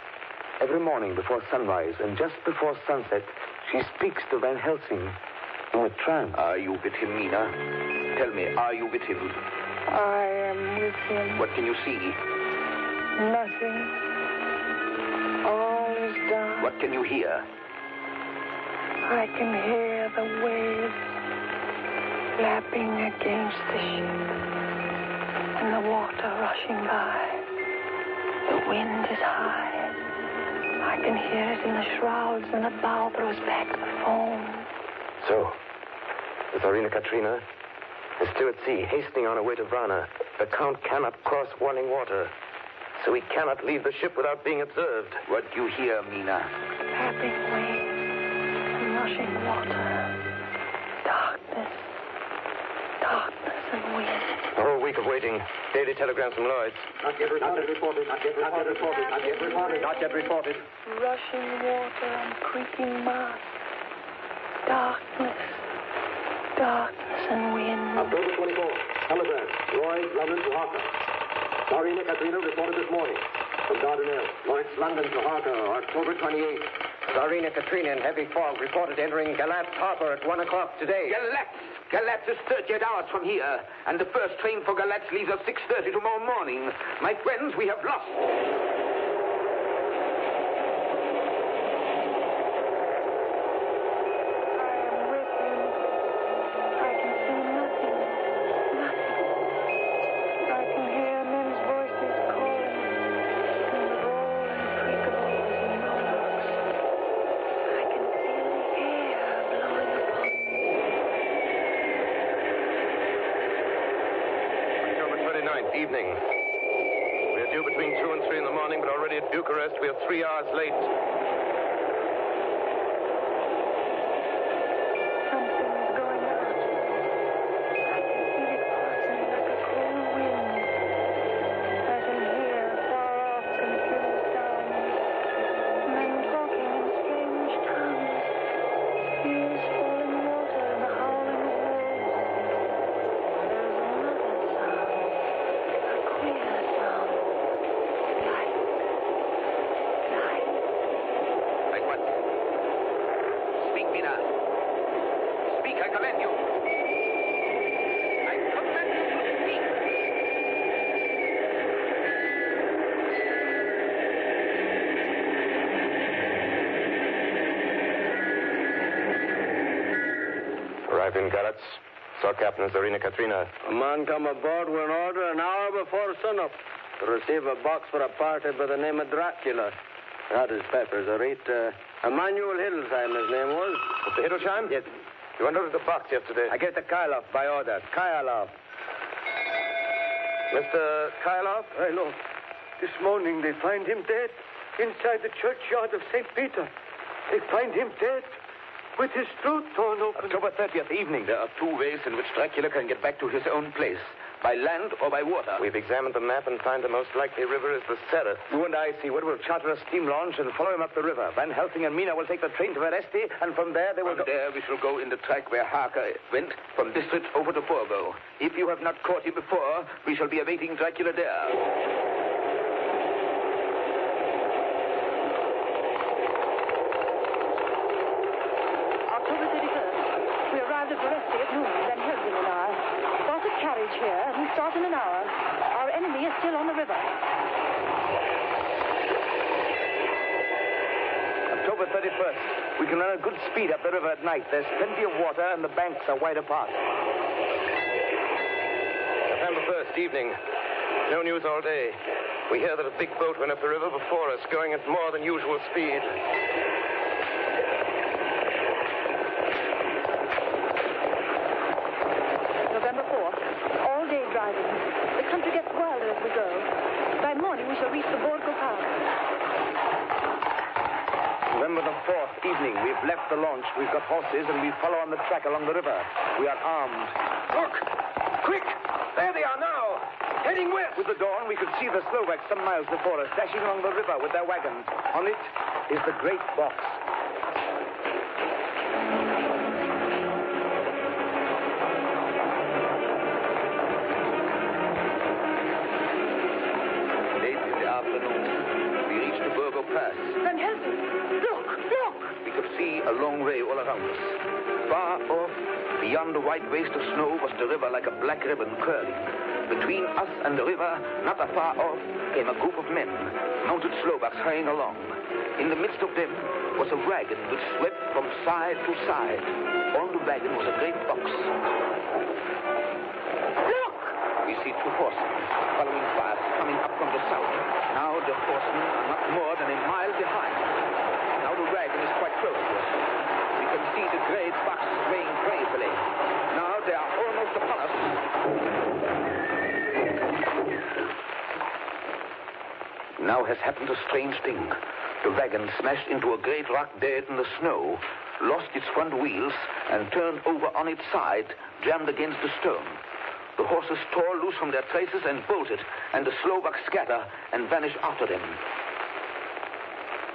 Every morning before sunrise and just before sunset, she speaks to Van Helsing in a trance. Are you with him, Mina? Tell me, are you with him? I am with him. What can you see? Nothing. All is dark. What can you hear? I can hear the waves lapping against the ship and the water rushing by. The wind is high. I can hear it in the shrouds and the bow throws back the foam. So, the Tsarina Katrina is still at sea, hastening on her way to Varna. The Count cannot cross running water, so he cannot leave the ship without being observed. What do you hear, Mina? Lapping waves and rushing water. Darkness. Darkness and wind. A whole week of waiting. Daily telegrams from Lloyd's. Not yet reported. Rushing water and creaking masts. Darkness. Darkness and wind. October 24th. Telegram. Lloyd, London to Harker. Tsarina Katrina reported this morning from Dardanelles. Lloyd's, London to Harker, October 28th. Tsarina Katrina in heavy fog reported entering Galatz Harbor at 1 o'clock today. Galatz is 38 hours from here, and the first train for Galatz leaves at 6:30 tomorrow morning. My friends, we have lost. Evening. We are due between 2 and 3 in the morning, but already at Bucharest we are 3 hours late. Something's going on. I can feel it passing like a cold wind. I can hear far off confused sounds. Men talking in strange tongues. Tears falling water in the howling of wolves. There's another sound. Queer sound. Light. Like what? Speak, Mina. Speak, I command you. I command you to speak. Arrived in Galatz. Saw Captain Tsarina Katrina. A man come aboard with an order an hour before sunup to receive a box for a party by the name of Dracula. Got his papers, all right. Emmanuel Hiddlesheim, his name was. Mr. Hiddlesheim? Yes. You unloaded the box yesterday. I gave the Kyloff by order. Kyloff. Mr. Kyloff? Hey, look. This morning they find him dead inside the churchyard of St. Peter. They find him dead with his throat torn open. October 30th evening. There are 2 ways in which Dracula can get back to his own place. By land or by water. We've examined the map and find the most likely river is the Sereth. You and I, Seaward, will charter a steam launch and follow him up the river. Van Helsing and Mina will take the train to Veresti, and from there they will From there we shall go in the track where Harker went, from District over to Borgo. If you have not caught him before, we shall be awaiting Dracula there. October 31st. We arrived at Veresti at noon, Van Helsing and I. Bought a carriage here, and we start in an hour. Our enemy is still on the river. October 31st. We can run at good speed up the river at night. There's plenty of water, and the banks are wide apart. November 1st, evening. No news all day. We hear that a big boat went up the river before us, going at more than usual speed. November 4th. All day driving. The country gets wilder as we go. By morning, we shall reach the Borgo Pass. Remember the fourth evening. We've left the launch. We've got horses, and we follow on the track along the river. We are armed. Look! Quick! There they are now! Heading west! With the dawn, we could see the Slovaks some miles before us, dashing along the river with their wagons. On it is the great box. Late in the afternoon, we reached the Burgo Pass. Van Helsing, look, look! We could see a long way all around us. Far off, beyond the white waste of snow, was the river like a black ribbon curling. Between us and the river, not afar off, came a group of men, mounted Slovaks hurrying along. In the midst of them was a wagon which swept from side to side. On the wagon was a great box. Look! We see two horsemen following fast, coming up from the south. Now the horsemen are not more than a mile behind. Now the wagon is quite close to us. We can see the great box swaying crazily. Now they are almost upon us. Now has happened a strange thing. The wagon smashed into a great rock bed in the snow, lost its front wheels, and turned over on its side, jammed against the stone. The horses tore loose from their traces and bolted, and the Slovaks scatter and vanish after them.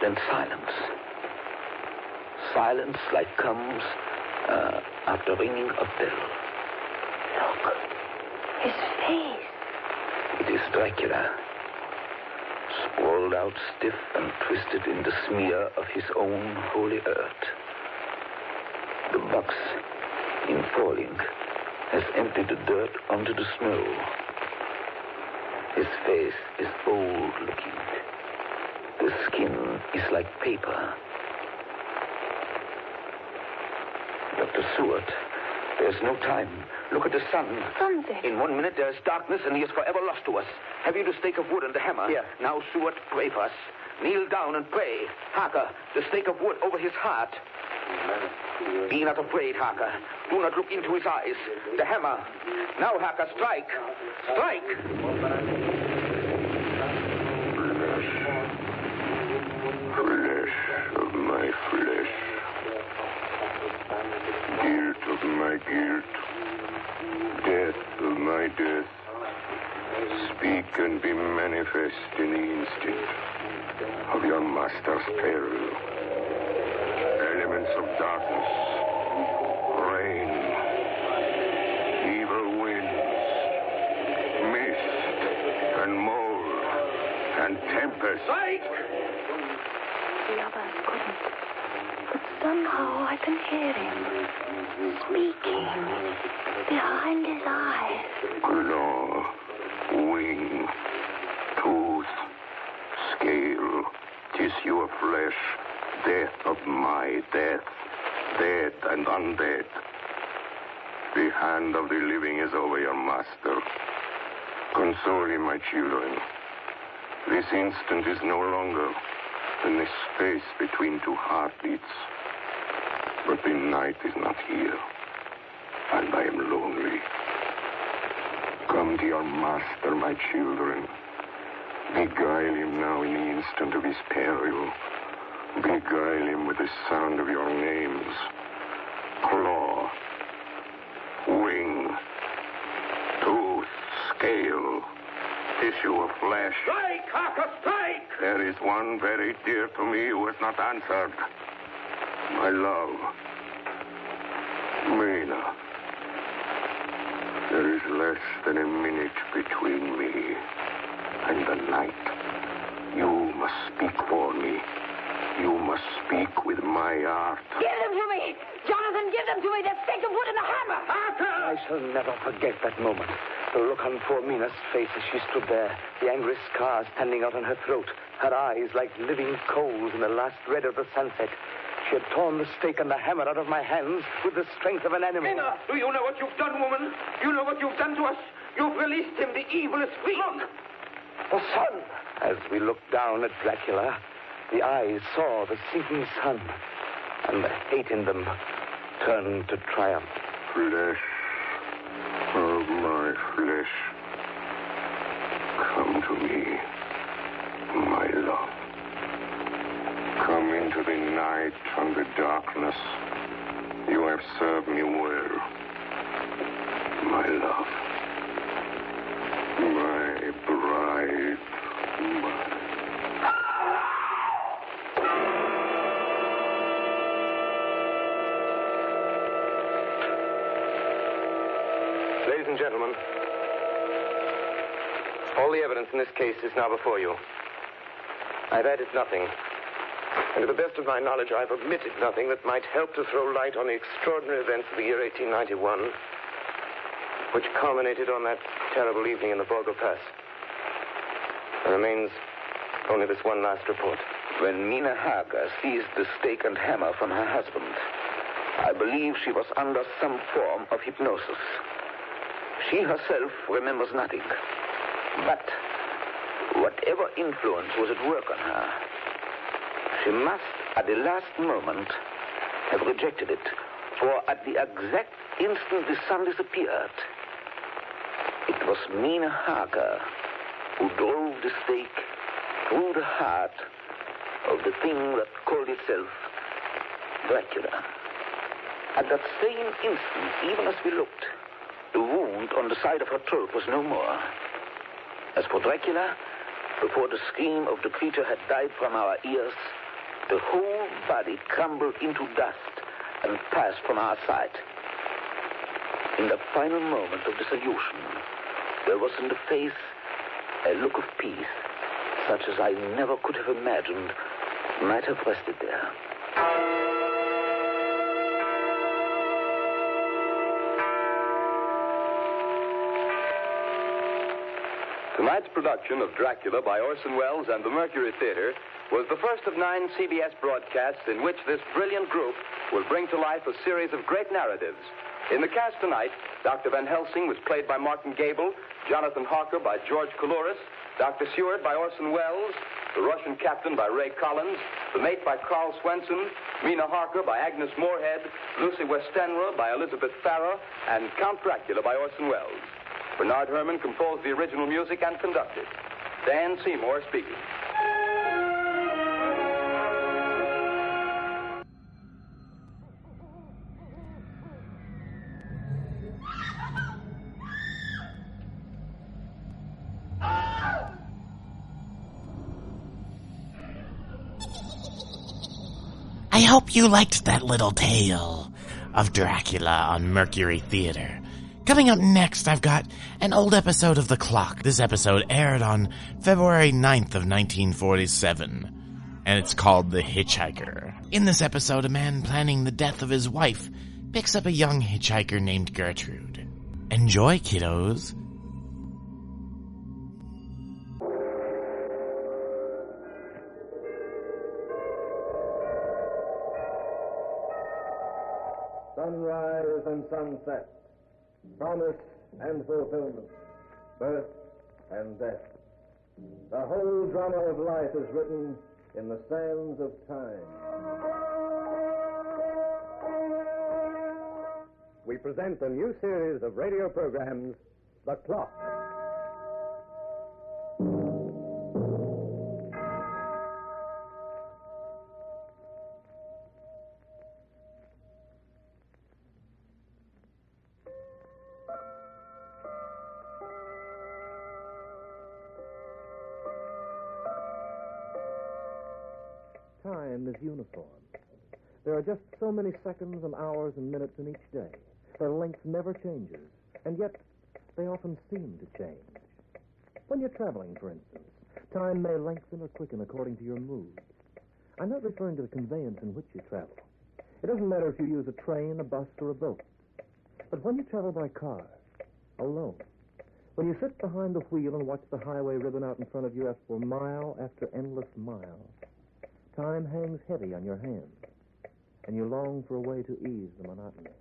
Then silence. Silence like comes after ringing a bell. Look, his face. It is Dracula, sprawled out stiff and twisted in the smear of his own holy earth. The box, in falling, has emptied the dirt onto the snow. His face is old-looking. The skin is like paper. Dr. Seward, there's no time. Look at the sun. Sunset. In 1 minute there is darkness and he is forever lost to us. Have you the stake of wood and the hammer? Here. Now, Seward, pray for us. Kneel down and pray. Harker, the stake of wood over his heart. Be not afraid, Harker. Do not look into his eyes. The hammer. Now, Harker, strike. Strike! Flesh of my flesh. Guilt of my guilt. Death of my death. Speak and be manifest in the instant of your master's peril. Elements of darkness, rain, evil winds, mist, and mold, and tempest. The others couldn't. But somehow I can hear him speaking behind his eyes. Claw, wing, tooth, scale, tissue of flesh, death of my death, dead and undead. The hand of the living is over your master. Console him, my children. This instant is no longer than the space between two heartbeats. But the night is not here, and I am lonely. Come to your master, my children. Beguile him now in the instant of his peril. Beguile him with the sound of your names. Claw, wing, tooth, scale, tissue of flesh. Strike, Harker, strike! There is one very dear to me who has not answered. My love, Mina. There is less than a minute between me and the night. You must speak for me. You must speak with my heart. Give them to me! Jonathan, give them to me! The stake of wood and the hammer! I shall never forget that moment. The look on poor Mina's face as she stood there, the angry scar standing out on her throat, her eyes like living coals in the last red of the sunset. She had torn the stake and the hammer out of my hands with the strength of an animal. Mina, do you know what you've done, woman? You know what you've done to us? You've released him. The evil is free. Look! The sun! As we looked down at Dracula, the eyes saw the sinking sun, and the hate in them turned to triumph. Flesh of my flesh. Come to me, my love. Come into the night. Agnes. You have served me well. My love. My bride. Ladies and gentlemen, all the evidence in this case is now before you. I've added nothing. And to the best of my knowledge, I've omitted nothing that might help to throw light on the extraordinary events of the year 1891, which culminated on that terrible evening in the Borgo Pass. There remains only this one last report. When Mina Harker seized the stake and hammer from her husband, I believe she was under some form of hypnosis. She herself remembers nothing. But whatever influence was at work on her, she must, at the last moment, have rejected it. For at the exact instant the sun disappeared, it was Mina Harker who drove the stake through the heart of the thing that called itself Dracula. At that same instant, even as we looked, the wound on the side of her throat was no more. As for Dracula, before the scream of the creature had died from our ears, the whole body crumbled into dust and passed from our sight. In the final moment of dissolution, there was in the face a look of peace, such as I never could have imagined might have rested there. Tonight's production of Dracula by Orson Welles and the Mercury Theater was the first of 9 CBS broadcasts in which this brilliant group will bring to life a series of great narratives. In the cast tonight, Dr. Van Helsing was played by Martin Gable, Jonathan Harker by George Coulouris, Dr. Seward by Orson Welles, the Russian Captain by Ray Collins, the Mate by Carl Swenson, Mina Harker by Agnes Moorehead, Lucy Westenra by Elizabeth Farrar, and Count Dracula by Orson Welles. Bernard Herrmann composed the original music and conducted. Dan Seymour speaking. I hope you liked that little tale of Dracula on Mercury Theater. Coming up next, I've got an old episode of The Clock. This episode aired on February 9th of 1947, and it's called The Hitchhiker. In this episode, a man planning the death of his wife picks up a young hitchhiker named Gertrude. Enjoy, kiddos. Sunrise and sunset, promise and fulfillment, birth and death. The whole drama of life is written in the sands of time. We present a new series of radio programs, The Clock. Time is uniform. There are just so many seconds and hours and minutes in each day. Their length never changes, and yet they often seem to change. When you're traveling, for instance, time may lengthen or quicken according to your mood. I'm not referring to the conveyance in which you travel. It doesn't matter if you use a train, a bus, or a boat. But when you travel by car, alone, when you sit behind the wheel and watch the highway ribbon out in front of you for mile after endless mile, time hangs heavy on your hands, and you long for a way to ease the monotony.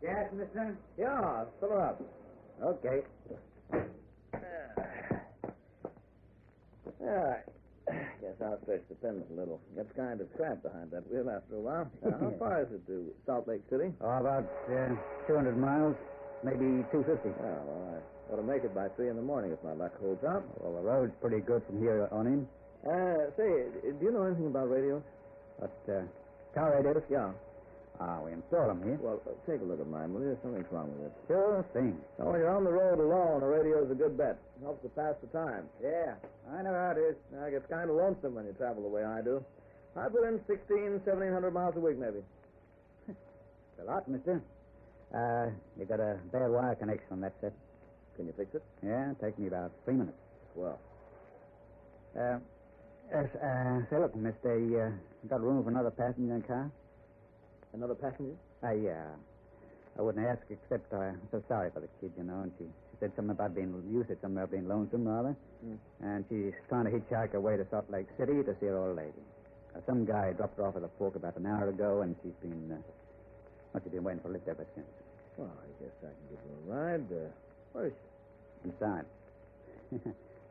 Gas, mister? Yeah, fill her up. Okay. All right. Guess I'll stretch the pendant a little. Gets kind of cramped behind that wheel after a while. How far is it to Salt Lake City? Oh, about 200 miles. Maybe 250. Oh, well, I ought to make it by 3 in the morning if my luck holds out. Well, the road's pretty good from here on in. Say, do you know anything about radios? But, car radios? Yeah. We install them here. Well, take a look at mine, will you? Something's wrong with it. Sure thing. Now, when you're on the road alone, a radio's a good bet. It helps to pass the time. Yeah, I know how it is. It gets kind of lonesome when you travel the way I do. I put in 1,700 miles a week, maybe. It's a lot, mister. You got a bad wire connection on that set. Can you fix it? Yeah, it'll take me about 3 minutes. Well. Say, look, mister, you got room for another passenger in the car? Another passenger? I wouldn't ask, except I'm so sorry for the kid, you know, and she said something about you said something about being lonesome, rather. And she's trying to hitchhike her way to Salt Lake City to see her old lady. Some guy dropped her off at the fork about an hour ago, and she's been waiting for a lift ever since. Well, I guess I can give her a ride. Where is she? Inside.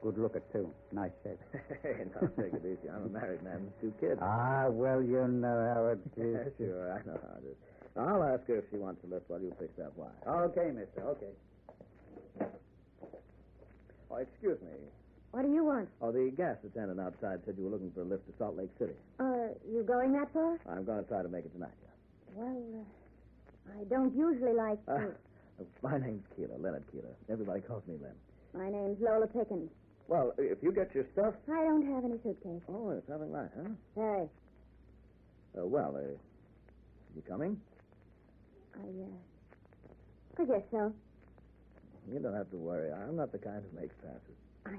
Good looker, too. Nice shape. Hey, now, take it easy. I'm a married man with 2 kids. Well, you know how it is. Sure, I know how it is. I'll ask her if she wants a lift while you fix that wire. Okay, mister, okay. Oh, excuse me. What do you want? Oh, the gas attendant outside said you were looking for a lift to Salt Lake City. You going that far? I'm going to try to make it tonight, yeah. Well, I don't usually like... My name's Keeler, Leonard Keeler. Everybody calls me Lem. My name's Lola Pickens. Well, if you get your stuff... I don't have any suitcase. Oh, it's having light, huh? Hey. You coming? I guess so. You don't have to worry. I'm not the kind who makes passes. I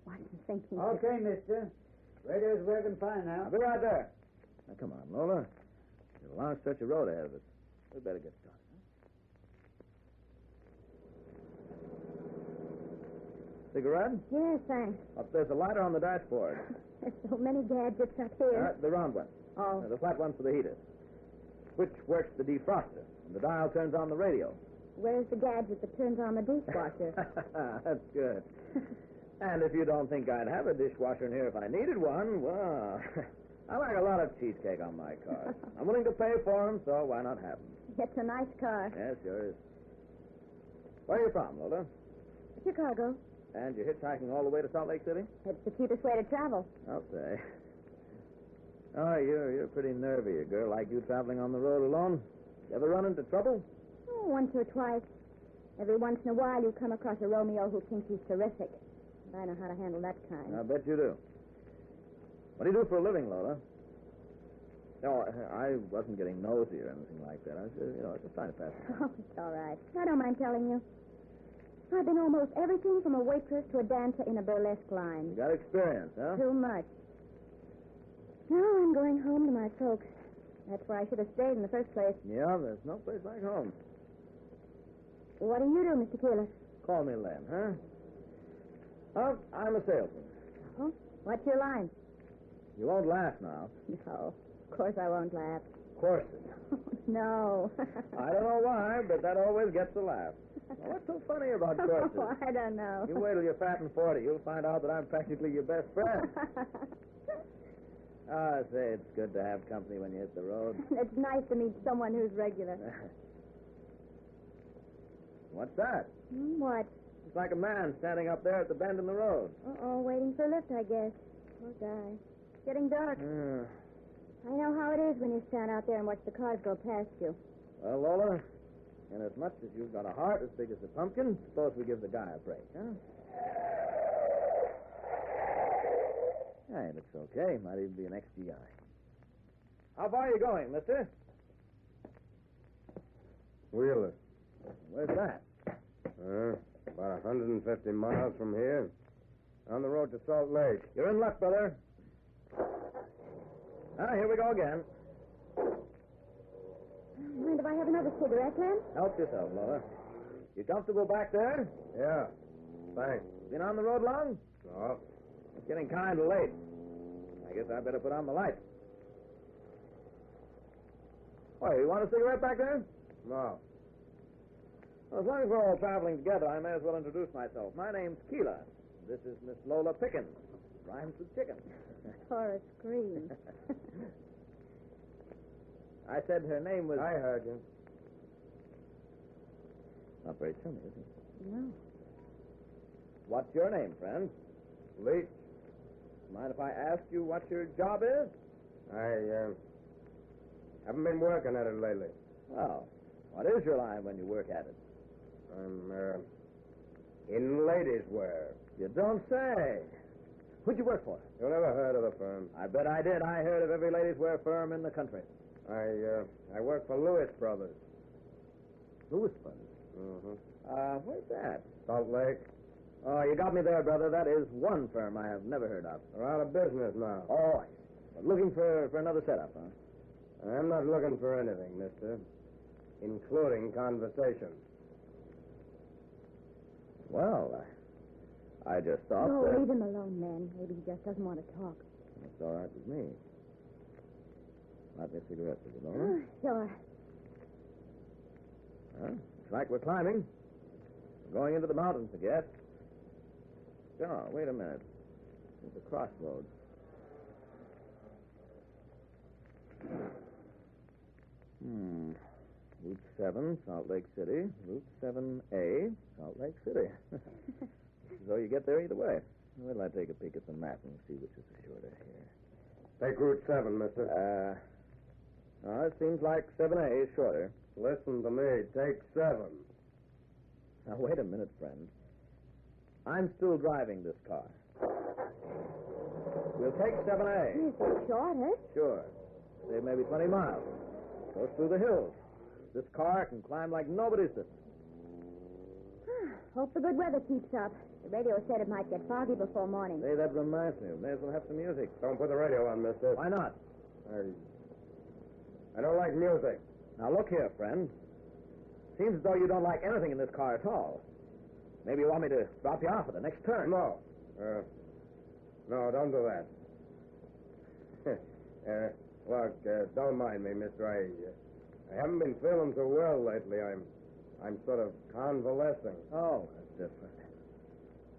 wasn't thinking... Okay, mister. Radio's working fine now. I'll be right there. Now, come on, Lola. There's a long stretch of road ahead of us. We better get started, huh? Cigarette? Yes, thanks. There's a lighter on the dashboard. There's so many gadgets up here. The round one. Oh. The flat one for the heater. Which works the defroster. And the dial turns on the radio. Where's the gadget that turns on the dishwasher? That's good. And if you don't think I'd have a dishwasher in here if I needed one, well, I like a lot of cheesecake on my car. I'm willing to pay for them, so why not have them? It's a nice car. Yes, sure is. Where are you from, Lola? Chicago. And you're hitchhiking all the way to Salt Lake City? It's the cheapest way to travel. I'll say. Oh, you're pretty nervy. A girl like you traveling on the road alone. You ever run into trouble? Oh, once or twice. Every once in a while you come across a Romeo who thinks he's terrific. And I know how to handle that kind. I bet you do. What do you do for a living, Lola? No, I wasn't getting nosy or anything like that. I was just trying to pass the time. Oh, it's all right. I don't mind telling you. I've been almost everything from a waitress to a dancer in a burlesque line. You got experience, huh? Too much. Now I'm going home to my folks. That's where I should have stayed in the first place. Yeah, there's no place like home. What do you do, Mr. Keeler? Call me Len, huh? Oh, I'm a salesman. Oh? What's your line? You won't laugh now. No, of course I won't laugh. Horses. No. I don't know why, but that always gets a laugh. Well, what's so funny about horses? Oh, I don't know. You wait till you're fat and 40. You'll find out that I'm practically your best friend. Say, it's good to have company when you hit the road. It's nice to meet someone who's regular. What's that? What? It's like a man standing up there at the bend in the road. Uh-oh, waiting for a lift, I guess. Poor guy. It's getting dark. I know how it is when you stand out there and watch the cars go past you. Well, Lola, and as much as you've got a heart as big as a pumpkin, suppose we give the guy a break, huh? Yeah, he looks okay. Might even be an ex-GI. How far are you going, mister? Wheeler. Where's that? About 150 miles from here. On the road to Salt Lake. You're in luck, brother. Here we go again. Mind if I have another cigarette, Len? Help yourself, Lola. You comfortable back there? Yeah. Thanks. Been on the road long? No. It's getting kind of late. I guess I better put on the light. Why, you want a cigarette back there? No. Well, as long as we're all traveling together, I may as well introduce myself. My name's Keeler. This is Miss Lola Pickens. Rhymes with chicken. Or a scream. I said her name was... I heard you. Not very chummy, is it? No. What's your name, friend? Leach. Mind if I ask you what your job is? I haven't been working at it lately. Well, what is your line when you work at it? I'm, in ladies' wear. You don't say. Who'd you work for? You never heard of the firm? I bet I did. I heard of every ladies' wear firm in the country. I work for Lewis Brothers. Lewis Brothers? Mm-hmm. Where's that? Salt Lake. Oh, you got me there, brother. That is one firm I have never heard of. They're out of business now. Oh, I see. But looking for another setup, huh? I'm not looking for anything, mister. Including conversation. Well, I just thought No, that... leave him alone, man. Maybe he just doesn't want to talk. That's all right with me. Light me a cigarette, would you, Lola? Sure. Well, looks like we're climbing. We're going into the mountains, I guess. Oh, wait a minute. There's a crossroads. Route 7, Salt Lake City. Route 7A, Salt Lake City. So you get there either way. Wait till I take a peek at the map and see which is the shorter here. Take Route 7, mister. It seems like 7A is shorter. Listen to me. Take 7. Now, wait a minute, friend. I'm still driving this car. We'll take 7A. Is it shorter? Sure. Save maybe 20 miles. Goes through the hills. This car can climb like nobody's business. Hope the good weather keeps up. The radio said it might get foggy before morning. Hey, that reminds me. May as well have some music. Don't put the radio on, mister. Why not? I don't like music. Now, look here, friend. Seems as though you don't like anything in this car at all. Maybe you want me to drop you off at the next turn. No. No, don't do that. Look, don't mind me, mister. I haven't been feeling so well lately. I'm sort of convalescing. Oh, that's different.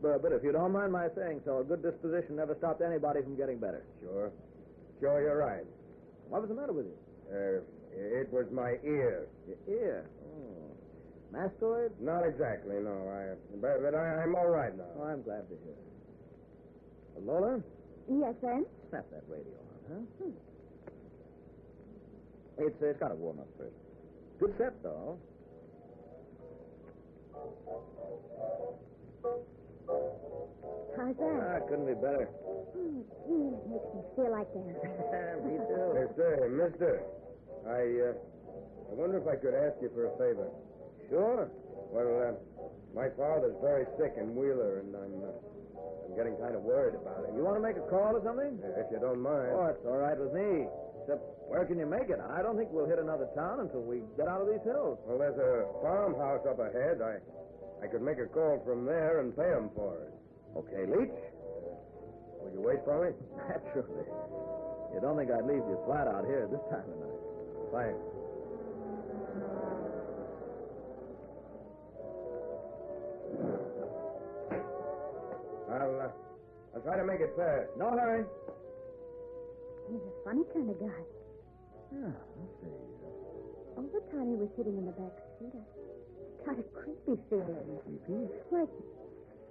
But if you don't mind my saying so, a good disposition never stopped anybody from getting better. Sure, you're right. What was the matter with you? It was my ear. Your ear? Oh. Mastoid? Not exactly, no. But I'm all right now. Oh, I'm glad to hear. Lola? Yes, sir? Snap that radio on, huh? It's got to warm up first. Good set, though. How's that? Couldn't be better. Gee, it makes me feel like that. Me too. Mister, I wonder if I could ask you for a favor. Sure. Well, my father's very sick in Wheeler, and I'm getting kind of worried about it. You want to make a call or something? If you don't mind. Oh, it's all right with me. Except, where can you make it? I don't think we'll hit another town until we get out of these hills. Well, there's a farmhouse up ahead. I could make a call from there and pay him for it. Okay, Leach. Will you wait for me? Naturally. You don't think I'd leave you flat out here this time of night? Thanks. I'll try to make it fast. No hurry. He's a funny kind of guy. Yeah, let's see. All the time he was sitting in the back seat, I got a creepy feeling. Creepy?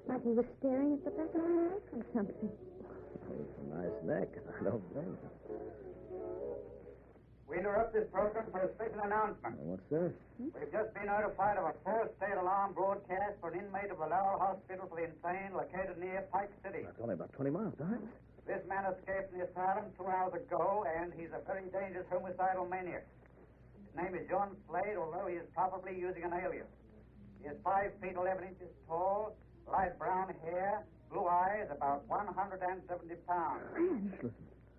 Like he was staring at the back of my neck or something. Oh, it's a nice neck. I don't blame him. We interrupt this program for a special announcement. What's this? We've just been notified of a full state alarm broadcast for an inmate of the Lowell Hospital for the Insane located near Pike City. That's only about 20 miles, all right? This man escaped from the asylum 2 hours ago, and he's a very dangerous homicidal maniac. His name is John Slade, although he is probably using an alias. He is 5 feet 11 inches tall, light brown hair, blue eyes, about 170 pounds. Listen.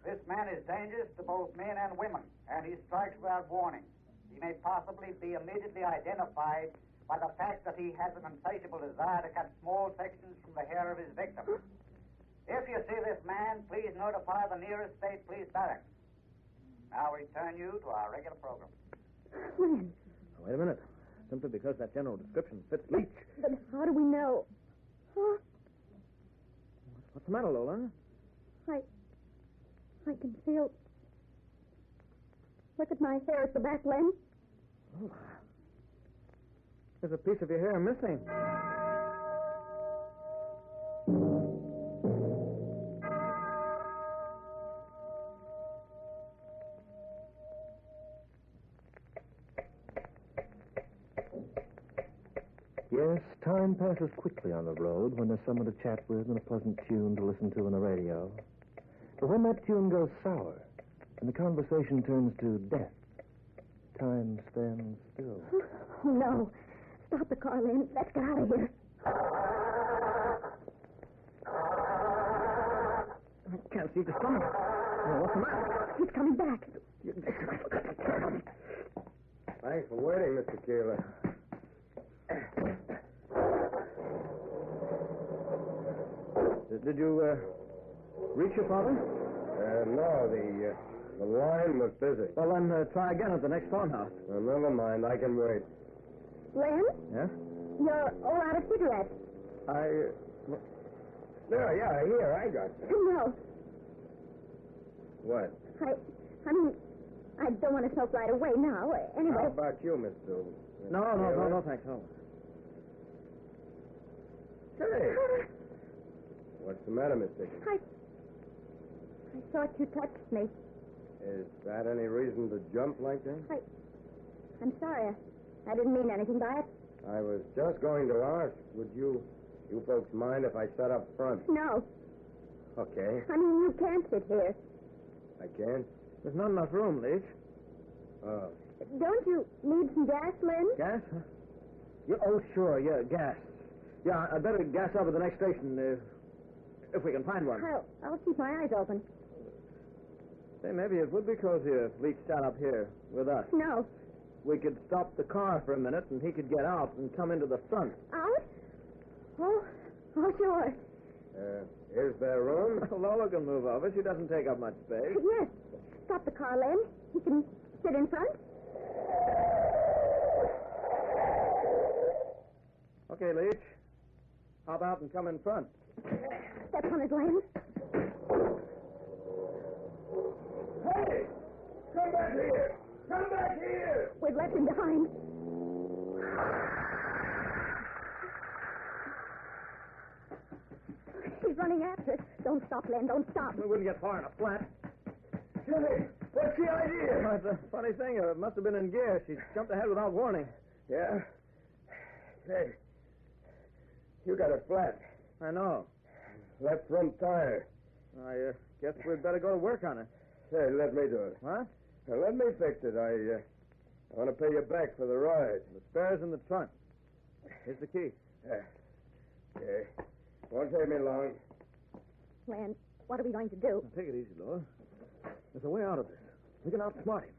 This man is dangerous to both men and women, and he strikes without warning. He may possibly be immediately identified by the fact that he has an insatiable desire to cut small sections from the hair of his victim. If you see this man, please notify the nearest state police barracks. Now we return you to our regular program. When? Oh, wait a minute. Simply because that general description fits Leach. But how do we know? Huh? What's the matter, Lola? I can feel... Look at my hair at the back lens. Oh. There's a piece of your hair missing. Yes, time passes quickly on the road when there's someone to chat with and a pleasant tune to listen to on the radio. But when that tune goes sour and the conversation turns to death, time stands still. Oh, no. Stop the car, Lynn. Let's get out of here. I can't see the sun. Oh, what's the matter? He's coming back. Thanks for waiting, Mr. Keeler. Did you reach your father? No, the line was busy. Well, then try again at the next phone house. Never mind, I can wait. Lynn? Yes? You're all out of cigarettes. Yeah, here, I got some. No. What? I mean, I don't want to smoke right away now. Anyway. How about you, Mr. No, thanks. No. Hey. What's the matter, Miss Dickens? I thought you touched me. Is that any reason to jump like that? I'm sorry. I didn't mean anything by it. I was just going to ask, would you folks mind if I sat up front? No. Okay. I mean, you can't sit here. I can? There's not enough room, Leach. Oh. Don't you need some gas, Lynn? Gas? Oh, sure, yeah, gas. Yeah, I'd better gas up at the next station, if we can find one. I'll keep my eyes open. Say, maybe it would be cozier if Leach sat up here with us. No. We could stop the car for a minute, and he could get out and come into the front. Out? Oh, sure. Is there room? Lola can move over. She doesn't take up much space. Yes. Stop the car, Lynn. He can sit in front. Okay, Leach. Hop out and come in front. Step on his Lynn. Hey! Come back here! Come back here! We've left him behind. He's running after us. Don't stop, Lynn. Don't stop. We wouldn't get far in a flat. Hey, what's the idea? Well, it's a funny thing. It must have been in gear. She jumped ahead without warning. Yeah? Hey, you got a flat. I know. Left front tire. I guess we'd better go to work on it. Hey, let me do it. What? Let me fix it. I want to pay you back for the ride. The spare's in the trunk. Here's the key. Okay. Won't take me long. Lynn, what are we going to do? Now, take it easy, Laura. There's a way out of this. We can outsmart him.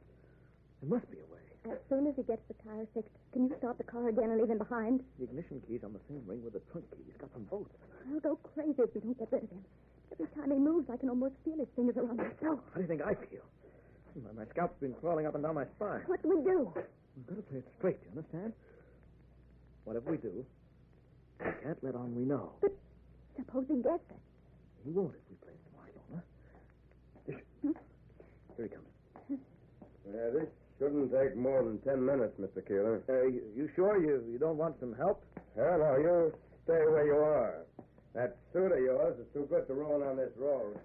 There must be a way. As soon as he gets the tire fixed, can you start the car again and leave him behind? The ignition key's on the same ring with the trunk key. He's got them both. I'll go crazy if we don't get rid of him. Every time he moves, I can almost feel his fingers around my throat. How do you think I feel? My scalp's been crawling up and down my spine. What do we do? We've got to play it straight, you understand? Whatever we do, we can't let on we know. But suppose he gets it. He won't if we play it smart, Lorna. Here he comes. Yeah, this shouldn't take more than 10 minutes, Mr. Keeler. You sure you don't want some help? Hell no, you stay where you are. That suit of yours is too good to ruin on this road.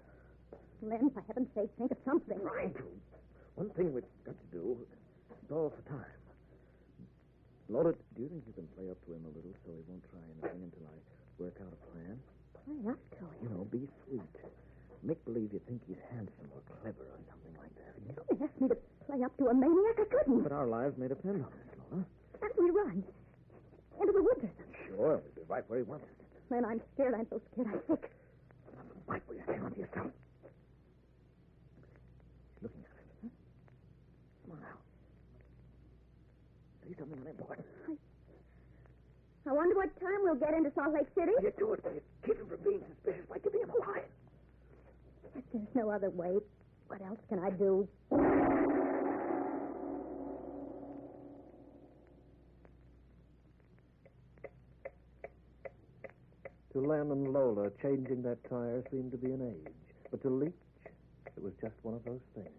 Lynn, for heaven's sake, think of something. Trying to. One thing we've got to do is all for time. Lola, do you think you can play up to him a little so he won't try anything until I work out a plan? Play up to him? You know, be sweet. Make believe you think he's handsome or clever or something like that. You asked me to play up to a maniac. I couldn't. But our lives may depend on it, Lola. As we run into the woods or something. Sure, we'll be right where he wants us. Lynn, I'm scared. I'm so scared I'm sick. Right where you hang on to yourself. He's looking at us. Huh? Smile. Say something unimportant. I wonder what time we'll get into Salt Lake City. You do it, you keep him from being suspicious by giving him a line. If there's no other way, what else can I do? To Len and Lola, changing that tire seemed to be an age. But to Leach, it was just one of those things.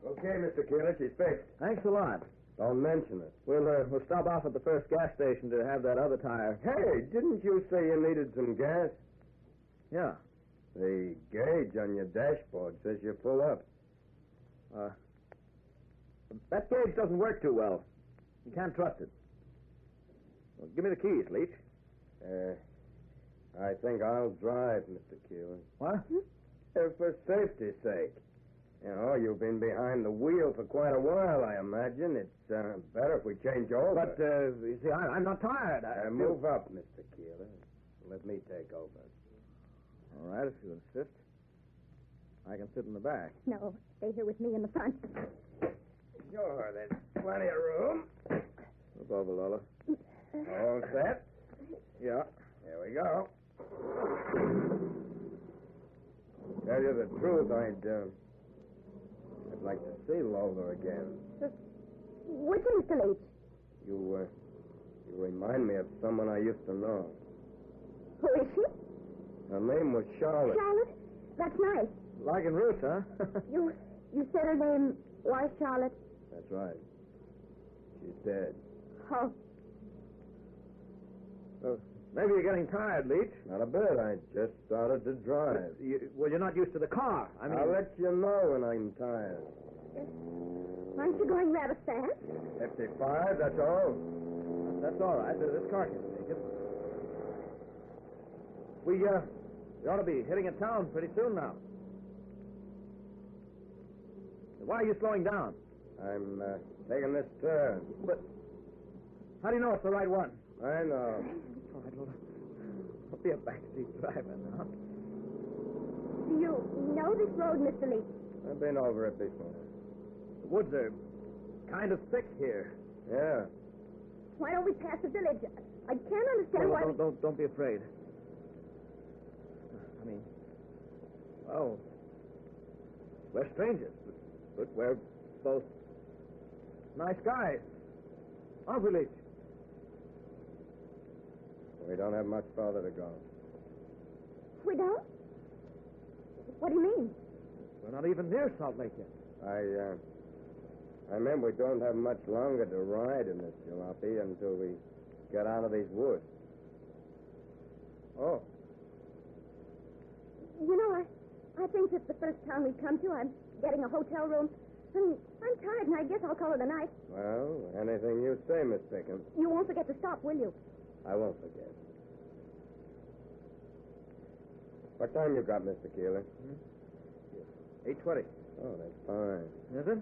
Okay, Mr. Keeler, she's fixed. Thanks a lot. Don't mention it. We'll stop off at the first gas station to have that other tire. Hey, didn't you say you needed some gas? Yeah. The gauge on your dashboard says you're full up. That gauge doesn't work too well. You can't trust it. Well, give me the keys, Leach. I think I'll drive, Mr. Keeler. What? For safety's sake. You know, you've been behind the wheel for quite a while, I imagine. It's better if we change over. But, you see, I'm not tired. Move up, Mr. Keeler. Let me take over. All right, if you insist. I can sit in the back. No, stay here with me in the front. Sure, there's plenty of room. Look over, Lola. All set? Yeah. Here we go. Tell you the truth, I'd like to see Lola again. Would you, Mr. Leach? You remind me of someone I used to know. Who is she? Her name was Charlotte. Charlotte? That's nice. Like in Ruth, huh? You said her name was Charlotte? That's right. She's dead. Oh. Maybe you're getting tired, Leach. Not a bit. I just started to drive. You're not used to the car. I'll let you know when I'm tired. Aren't you going rather fast? 55, that's all. That's all right. This car can take it. We ought to be hitting a town pretty soon now. Why are you slowing down? I'm taking this turn. But how do you know it's the right one? I know. All right, Lola. Don't be a backseat driver now. Do you know this road, Mr. Leach? I've been over it before. The woods are kind of thick here. Yeah. Why don't we pass the village? I can't understand why... Don't be afraid. I mean, well, we're strangers, but we're both nice guys. Aren't we, Leach? We don't have much farther to go. We don't? What do you mean? We're not even near Salt Lake yet. I mean we don't have much longer to ride in this jalopy until we get out of these woods. Oh. You know, I think it's the first town we've come to. I'm getting a hotel room. I'm tired, and I guess I'll call it a night. Well, anything you say, Miss Pickens. You won't forget to stop, will you? I won't forget. What time you got, Mr. Keeler? 8:20. Oh, that's fine. Is it?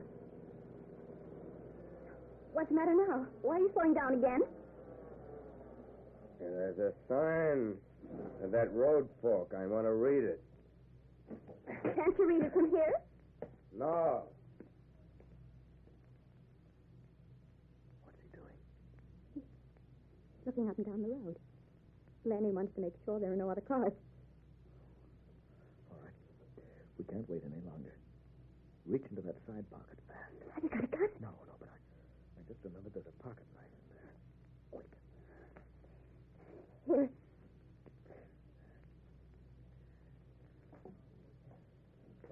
What's the matter now? Why are you slowing down again? There's a sign at that road fork. I want to read it. Can't you read it from here? No. What's he doing? Looking up and down the road. Lanny wants to make sure there are no other cars. All right. We can't wait any longer. Reach into that side pocket fast. Have you got a gun? No, but I just remembered there's a pocket knife in there. Quick. Here.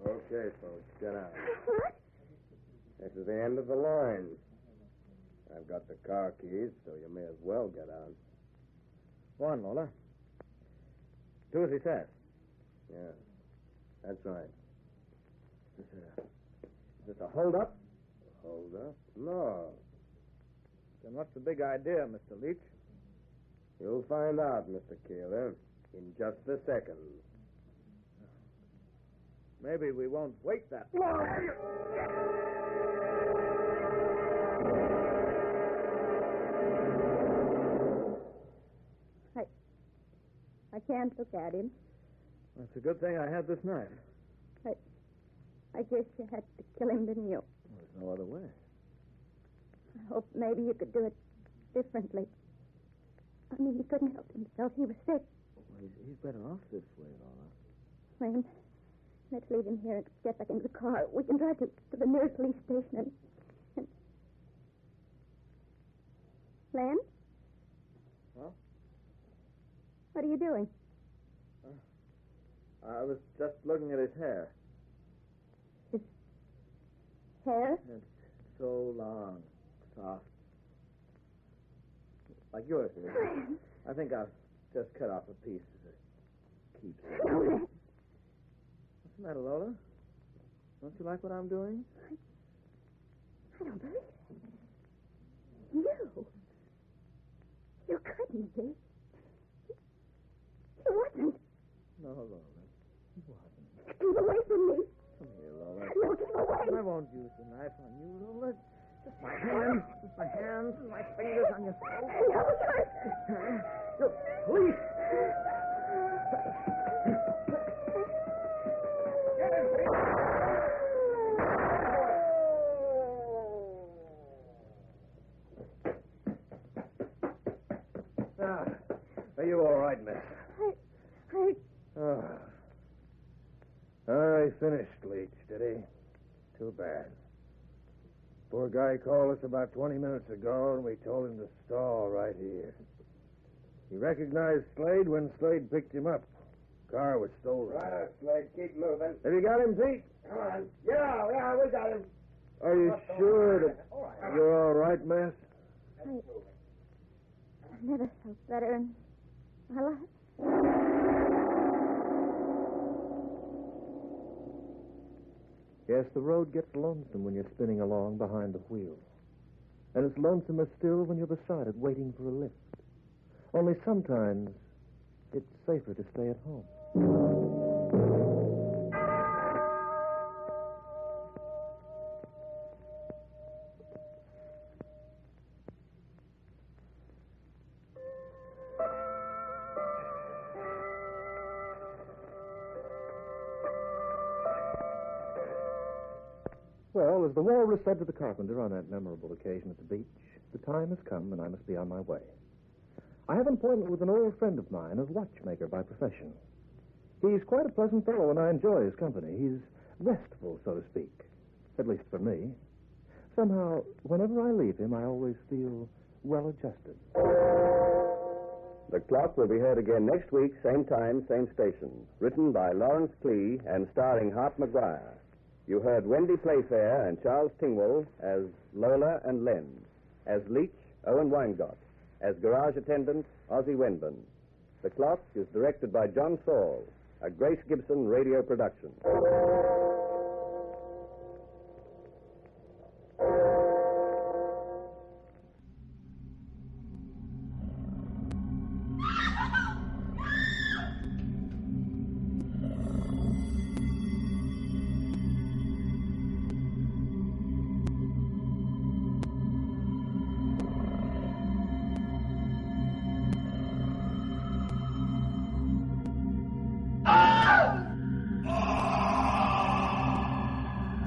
Okay, folks, get out. What? This is the end of the line. I've got the car keys, so you may as well get out. Go on, Lola. Do as he says. Yeah, that's right. Is this a hold-up? Hold up? No. Then what's the big idea, Mr. Leach? You'll find out, Mr. Keeler, in just a second. Maybe we won't wait that long. I can't look at him. That's a good thing I had this knife. I guess you had to kill him, didn't you? Well, there's no other way. I hope maybe you could do it differently. I mean, he couldn't help himself. He was sick. Well, he's better off this way, Lola. Wayne, let's leave him here and get back into the car. We can drive to the nearest police station and... Len? Huh? What are you doing? I was just looking at his hair. His hair? It's so long. Soft. Like yours is. I think I'll just cut off a piece as a keepsake. What's the matter, Lola? Don't you like what I'm doing? I don't believe it. You. You couldn't be. You wasn't. No, Lola. He wasn't. Keep away from me. Come here, Lola. No, keep away. I won't use the knife on you, Lola. Just my hands. Just my hands and my fingers on your throat. No, Please. Are you all right, miss? I finished Leach, did he? Too bad. Poor guy called us about 20 minutes ago, and we told him to stall right here. He recognized Slade when Slade picked him up. Car was stolen. Right, Slade. Keep moving. Have you got him, Pete? Come on. Yeah, we got him. Are you sure that you're all right, Mass? I've never felt better in my life. Yes, the road gets lonesome when you're spinning along behind the wheel. And it's lonesomer still when you're beside it waiting for a lift. Only sometimes it's safer to stay at home. Well, as the walrus said to the carpenter on that memorable occasion at the beach, the time has come and I must be on my way. I have an appointment with an old friend of mine, a watchmaker by profession. He's quite a pleasant fellow, and I enjoy his company. He's restful, so to speak, at least for me. Somehow, whenever I leave him, I always feel well-adjusted. The Clock will be heard again next week, same time, same station. Written by Lawrence Klee and starring Hart McGuire. You heard Wendy Playfair and Charles Tingwell as Lola and Len, as Leach, Owen Weingott, as garage attendant, Ozzie Wenburn. The Clock is directed by John Saul, a Grace Gibson radio production.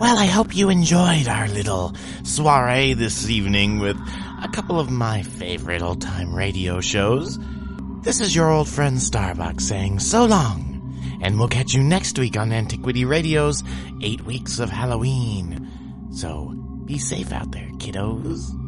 Well, I hope you enjoyed our little soiree this evening with a couple of my favorite old-time radio shows. This is your old friend Starbuck saying so long, and we'll catch you next week on Antiquity Radio's 8 Weeks of Halloween. So, be safe out there, kiddos.